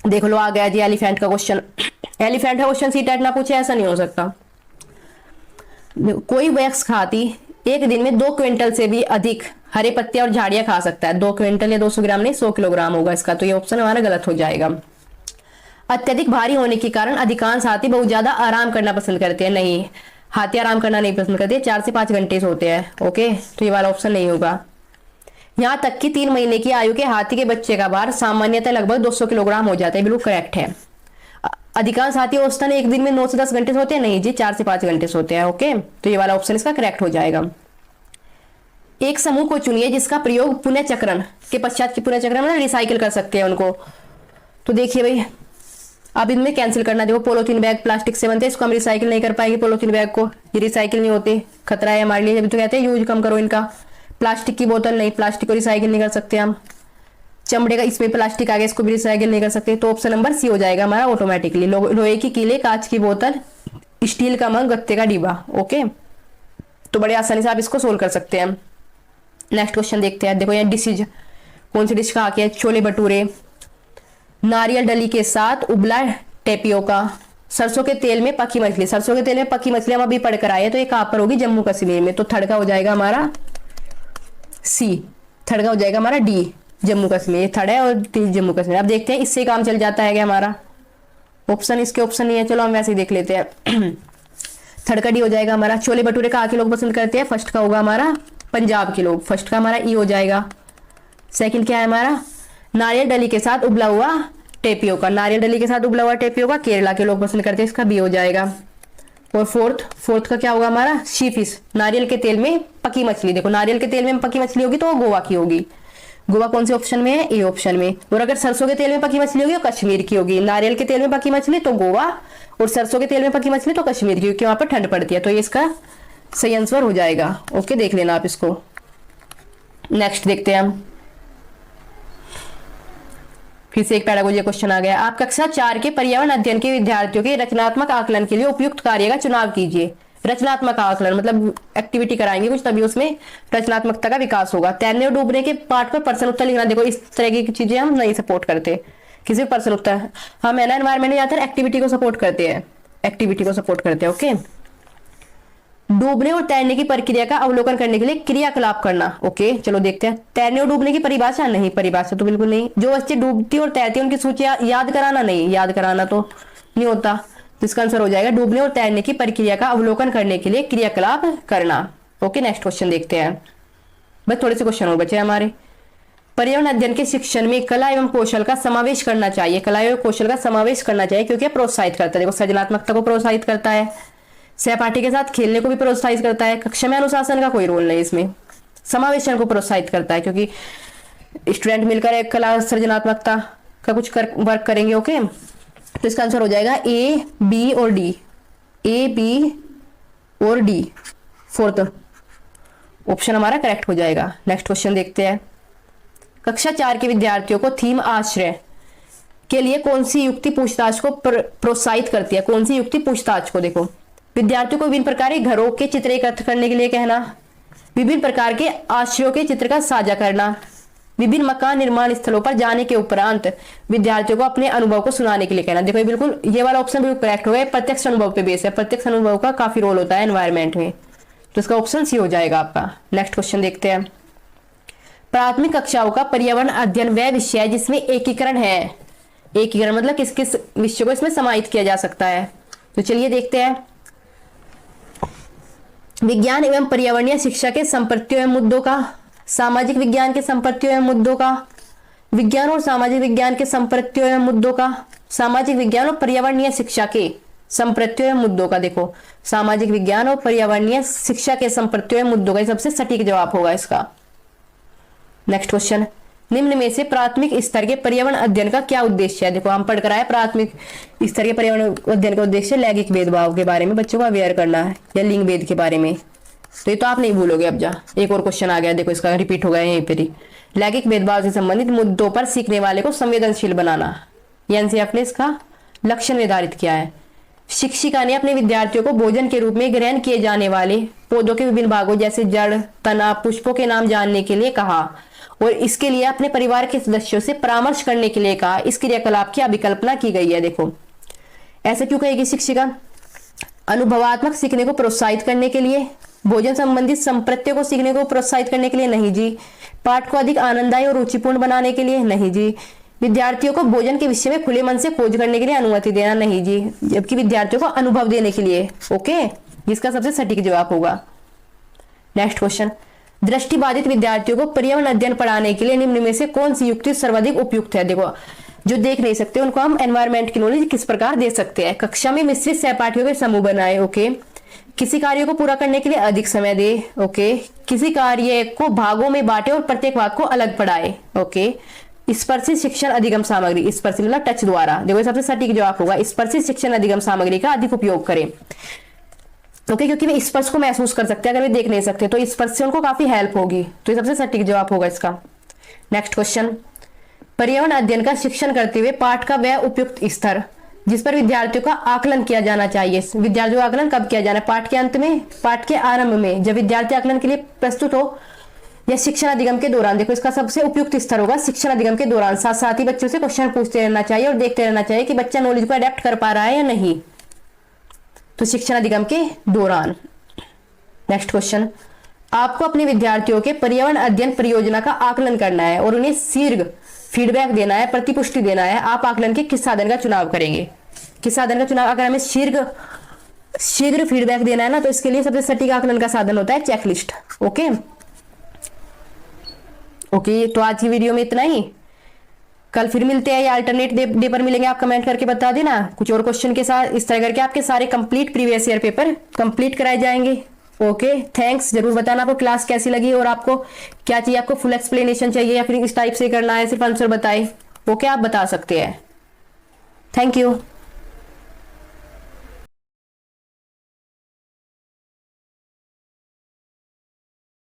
देख लो आ गया जी एलिफेंट का क्वेश्चन। एलिफेंट का क्वेश्चन सीटेट ना पूछे ऐसा नहीं हो सकता। कोई वयस्क हाथी एक दिन में 2 क्विंटल से भी अधिक हरे पत्ते और झाड़ियां खा सकता है। 2 क्विंटल या 200 ग्राम नहीं, 100 किलोग्राम होगा इसका, तो ये ऑप्शन हमारा गलत हो जाएगा। अत्यधिक भारी होने के कारण अधिकांश हाथी बहुत ज्यादा आराम करना पसंद करते हैं। नहीं, हाथी आराम करना नहीं पसंद करते, 4 से 5 घंटे सोते हैं, ओके। तो ये वाला ऑप्शन नहीं होगा। यहां तक कि 3 महीने की आयु के हाथी के बच्चे का भार सामान्यतः लगभग 200 किलोग्राम हो जाता है, बिल्कुल करेक्ट है। अधिकांश हाथी औसतन एक दिन में 9 से 10 घंटे सोते हैं। नहीं जी, 4 से 5 घंटे सोते हैं, ओके। तो ये वाला ऑप्शन इसका करेक्ट हो जाएगा। एक समूह को चुनिए जिसका प्रयोग पुनः चक्रण के पश्चात की पुनः चक्रण मतलब रिसाइकिल कर सकते हैं उनको। तो देखिए भाई, अब इनमें कैंसिल करना। देखो पॉलीथीन बैग प्लास्टिक से बनते हैं, इसको हम रिसाइकिल नहीं कर पाएंगे। पॉलीथीन बैग को ये रिसाइकिल नहीं होते, खतरा है हमारे लिए। अभी तो कहते हैं यूज कम करो इनका। प्लास्टिक की बोतल नहीं, प्लास्टिक को रिसाइकिल नहीं कर सकते हम। चमड़े का इसमें प्लास्टिक आ गया, इसको भी रिसाइकिल नहीं कर सकते। तो ऑप्शन नंबर सी हो जाएगा हमारा ऑटोमेटिकली। लोहे की कीले, कांच की बोतल, स्टील का मग, गत्ते का डिब्बा, ओके। तो बड़े आसानी से आप इसको सोल्व कर सकते हैं। नेक्स्ट क्वेश्चन देखते हैं। देखो यहाँ डिशेज, कौन सी डिश कहा है? छोले भटूरे, नारियल डली के साथ उबला टेपियोका, सरसों के तेल में पकी मछली। सरसों के तेल में पकी मछली हम अभी पढ़कर आए हैं, तो ये कहां पर होगी? जम्मू कश्मीर में। तो थर्ड का हो जाएगा हमारा सी, थर्ड का हो जाएगा हमारा डी, जम्मू कश्मीर। थर्ड है और डी जम्मू कश्मीर। अब देखते हैं इससे काम चल जाता है क्या हमारा? ऑप्शन इसके ऑप्शन नहीं है, चलो हम वैसे ही देख लेते हैं। थर्ड का डी हो जाएगा हमारा। छोले भटूरे कहाँ के लोग पसंद करते हैं? फर्स्ट का होगा हमारा पंजाब के लोग, फर्स्ट का हमारा ई हो जाएगा। सेकंड क्या है हमारा? नारियल डली के साथ उबला हुआ टेपियोका, नारियल डली के साथ उबला हुआ टेपियोका केरला के लोग पसंद करते हैं, इसका बी हो जाएगा। और फोर्थ का क्या होगा हमारा? शी फिश, नारियल के तेल में पकी मछली। देखो नारियल के तेल में पकी मछली होगी तो वो गोवा की होगी। गोवा कौन से ऑप्शन में है? ए ऑप्शन में। और अगर सरसों के तेल में पकी मछली होगी तो कश्मीर की होगी। नारियल के तेल में पकी मछली तो गोवा, और सरसों के तेल में पकी मछली तो कश्मीर की, क्योंकि वहां पर ठंड पड़ती है। तो ये इसका सही आंसर हो जाएगा, ओके। देख लेना आप इसको। नेक्स्ट देखते हैं हम। फिर से एक पैडागोजी क्वेश्चन आ गया। आप कक्षा 4 के पर्यावरण अध्ययन के विद्यार्थियों के रचनात्मक आकलन के लिए उपयुक्त कार्य का चुनाव कीजिए। रचनात्मक आकलन मतलब एक्टिविटी कराएंगे कुछ, तभी उसमें रचनात्मकता का विकास होगा। तैरने और डूबने के पार्ट पर प्रश्न उत्तर लिखना। देखो इस तरह की चीजें हम नहीं सपोर्ट करते, किसी भी प्रश्न उत्तर। हम है ना एनवायरमेंट में ज्यादातर एक्टिविटी को सपोर्ट करते हैं, एक्टिविटी को सपोर्ट करते हैं, ओके। डूबने और तैरने की प्रक्रिया का अवलोकन करने के लिए क्रियाकलाप करना, ओके। चलो देखते हैं। तैरने और डूबने की परिभाषा नहीं, परिभाषा तो बिल्कुल नहीं। जो बच्चे डूबती और तैरती उनकी सूची याद कराना नहीं, याद कराना तो नहीं होता। तो इसका आंसर हो जाएगा डूबने और तैरने की प्रक्रिया का अवलोकन करने के लिए क्रियाकलाप करना, ओके। नेक्स्ट क्वेश्चन देखते हैं। बस थोड़े से क्वेश्चन और बचे हमारे। पर्यावरण अध्ययन के शिक्षण में कला एवं कौशल का समावेश करना चाहिए, कला एवं कौशल का समावेश करना चाहिए क्योंकि यह प्रोत्साहित करता है, देखो सृजनात्मकता को प्रोत्साहित करता है, सहपाठी के साथ खेलने को भी प्रोत्साहित करता है, कक्षा में अनुशासन का कोई रोल नहीं, इसमें समावेशन को प्रोत्साहित करता है क्योंकि स्टूडेंट मिलकर एक कला सृजनात्मकता का कुछ वर्क करेंगे। ओके, तो इसका आंसर हो जाएगा ए, बी और डी, ए, बी और डी, फोर्थ ऑप्शन हमारा करेक्ट हो जाएगा। नेक्स्ट क्वेश्चन देखते हैं। कक्षा 4 के विद्यार्थियों को थीम आश्रय के लिए कौन सी युक्ति पूछताछ को प्रोत्साहित करती है? कौन सी युक्ति पूछताछ को? देखो, विद्यार्थियों को विभिन्न प्रकार के घरों के चित्र एकत्र करने के लिए कहना, विभिन्न प्रकार के आश्रयों के चित्र का साझा करना, विभिन्न मकान निर्माण स्थलों पर जाने के उपरांत विद्यार्थियों को अपने अनुभव को सुनाने के लिए कहना। देखो बिल्कुल ये वाला ऑप्शन बिल्कुल करेक्ट हो गया, प्रत्यक्ष अनुभव पे बेस है, प्रत्यक्ष अनुभव का काफी रोल होता है एनवायरमेंट में, तो इसका ऑप्शन सी हो जाएगा आपका। नेक्स्ट क्वेश्चन देखते हैं। प्राथमिक कक्षाओं का पर्यावरण अध्ययन वह विषय है जिसमें एकीकरण है, एकीकरण मतलब किस किस विषय को इसमें समाहित किया जा सकता है? तो चलिए देखते हैं। विज्ञान एवं पर्यावरणीय शिक्षा के संप्रत्यों एवं मुद्दों का, सामाजिक विज्ञान के संप्रत्यों एवं मुद्दों का, विज्ञान और सामाजिक विज्ञान के संप्रत्यों एवं मुद्दों का, सामाजिक विज्ञान और पर्यावरणीय शिक्षा के संप्रत्यों एवं मुद्दों का। देखो, सामाजिक विज्ञान और पर्यावरणीय शिक्षा के संप्रत्यों एवं मुद्दों का सबसे सटीक जवाब होगा इसका। Next question. निम्न में से प्राथमिक स्तर के पर्यावरण अध्ययन का क्या उद्देश्य है? देखो, हम पढ़ कर आए प्राथमिक स्तर के पर्यावरण अध्ययन का उद्देश्य लैंगिक भेदभाव के बारे में बच्चों को अवेयर करना है, या लिंग भेद के बारे में, तो ये तो आप नहीं भूलोगे। अब जा एक और क्वेश्चन आ गया, देखो इसका रिपीट हो गया यहीं पर ही। लैंगिक भेदभाव से संबंधित मुद्दों पर सीखने वाले को संवेदनशील बनाना, एनसीईआरटी ने इसका लक्ष्य निर्धारित किया है। शिक्षिका ने अपने विद्यार्थियों को भोजन के रूप में ग्रहण किए जाने वाले पौधों के विभिन्न भागों जैसे जड़, तना, पुष्पों के नाम जानने के लिए कहा और इसके लिए अपने परिवार के सदस्यों से परामर्श करने के लिए कहा। इस क्रियाकलाप की अभिकल्पना की गई है। देखो, ऐसे क्यों कहेगी शिक्षिका? अनुभवात्मक सीखने को प्रोत्साहित करने के लिए, भोजन संबंधित संप्रत्यों को सीखने को प्रोत्साहित करने के लिए नहीं जी, पाठ को अधिक आनंददायी और रुचिपूर्ण बनाने के लिए नहीं जी, विद्यार्थियों को भोजन के विषय में खुले मन से खोज करने के लिए अनुमति देना नहीं जी, जबकि विद्यार्थियों को अनुभव देने के लिए। ओके, इसका सबसे सटीक जवाब होगा। Next question. दृष्टिबाधित विद्यार्थियों को पर्यावरण अध्ययन पढ़ाने के लिए निम्न में से कौन सी युक्ति सर्वाधिक उपयुक्त है? देखो, जो देख नहीं सकते उनको हम एनवायरमेंट की नॉलेज किस प्रकार दे सकते हैं? कक्षा में मिश्रित सहपाठियों के समूह बनाए। ओके, किसी कार्य को पूरा करने के लिए अधिक समय दे। ओके, किसी कार्य को भागों में बांटे और प्रत्येक भाग को अलग पढ़ाए। ओके, स्पर्शित शिक्षण अधिगम सामग्री, स्पर्शित मतलब टच द्वारा, देखो सबसे सटीक जवाब होगा, स्पर्शित शिक्षण अधिगम सामग्री का अधिक उपयोग करें। ओके, क्योंकि वे स्पर्श को महसूस कर सकते हैं, अगर वे देख नहीं सकते तो स्पर्श से उनको काफी हेल्प होगी, तो ये सबसे सटीक जवाब होगा इसका। Next question. पर्यावरण अध्ययन का शिक्षण करते हुए पाठ का वह उपयुक्त स्तर जिस पर विद्यार्थियों का आकलन किया जाना चाहिए। विद्यार्थियों का आकलन कब किया जाना है? पाठ के अंत में, पाठ के आरंभ में, जब विद्यार्थी आकलन के लिए प्रस्तुत हो, या शिक्षण अधिगम के दौरान। देखो, इसका सबसे उपयुक्त स्तर होगा शिक्षण अधिगम के दौरान। साथ साथ ही बच्चों से क्वेश्चन पूछते रहना चाहिए और देखते रहना चाहिए कि बच्चा नॉलेज को अडेप्ट कर पा रहा है या नहीं, तो शिक्षण अधिगम के दौरान। Next question. आपको अपने विद्यार्थियों के पर्यावरण अध्ययन परियोजना का आकलन करना है और उन्हें शीघ्र फीडबैक देना है, प्रतिपुष्टि देना है। आप आकलन के किस साधन का चुनाव करेंगे? किस साधन का चुनाव? अगर हमें शीघ्र फीडबैक देना है ना, तो इसके लिए सबसे सटीक आकलन का साधन होता है चेकलिस्ट। ओके, तो आज की वीडियो में इतना ही। कल फिर मिलते हैं या अल्टरनेट डे पर मिलेंगे, आप कमेंट करके बता देना कुछ और क्वेश्चन के साथ। इस तरह करके आपके सारे complete previous year paper complete कराए जाएंगे। Okay, thanks. जरूर बताना आपको क्लास कैसी लगी और आपको क्या चाहिए, आपको फुल एक्सप्लेनेशन चाहिए या फिर इस टाइप से करना है, सिर्फ आंसर बताए। ओके, आप बता सकते हैं। Thank you.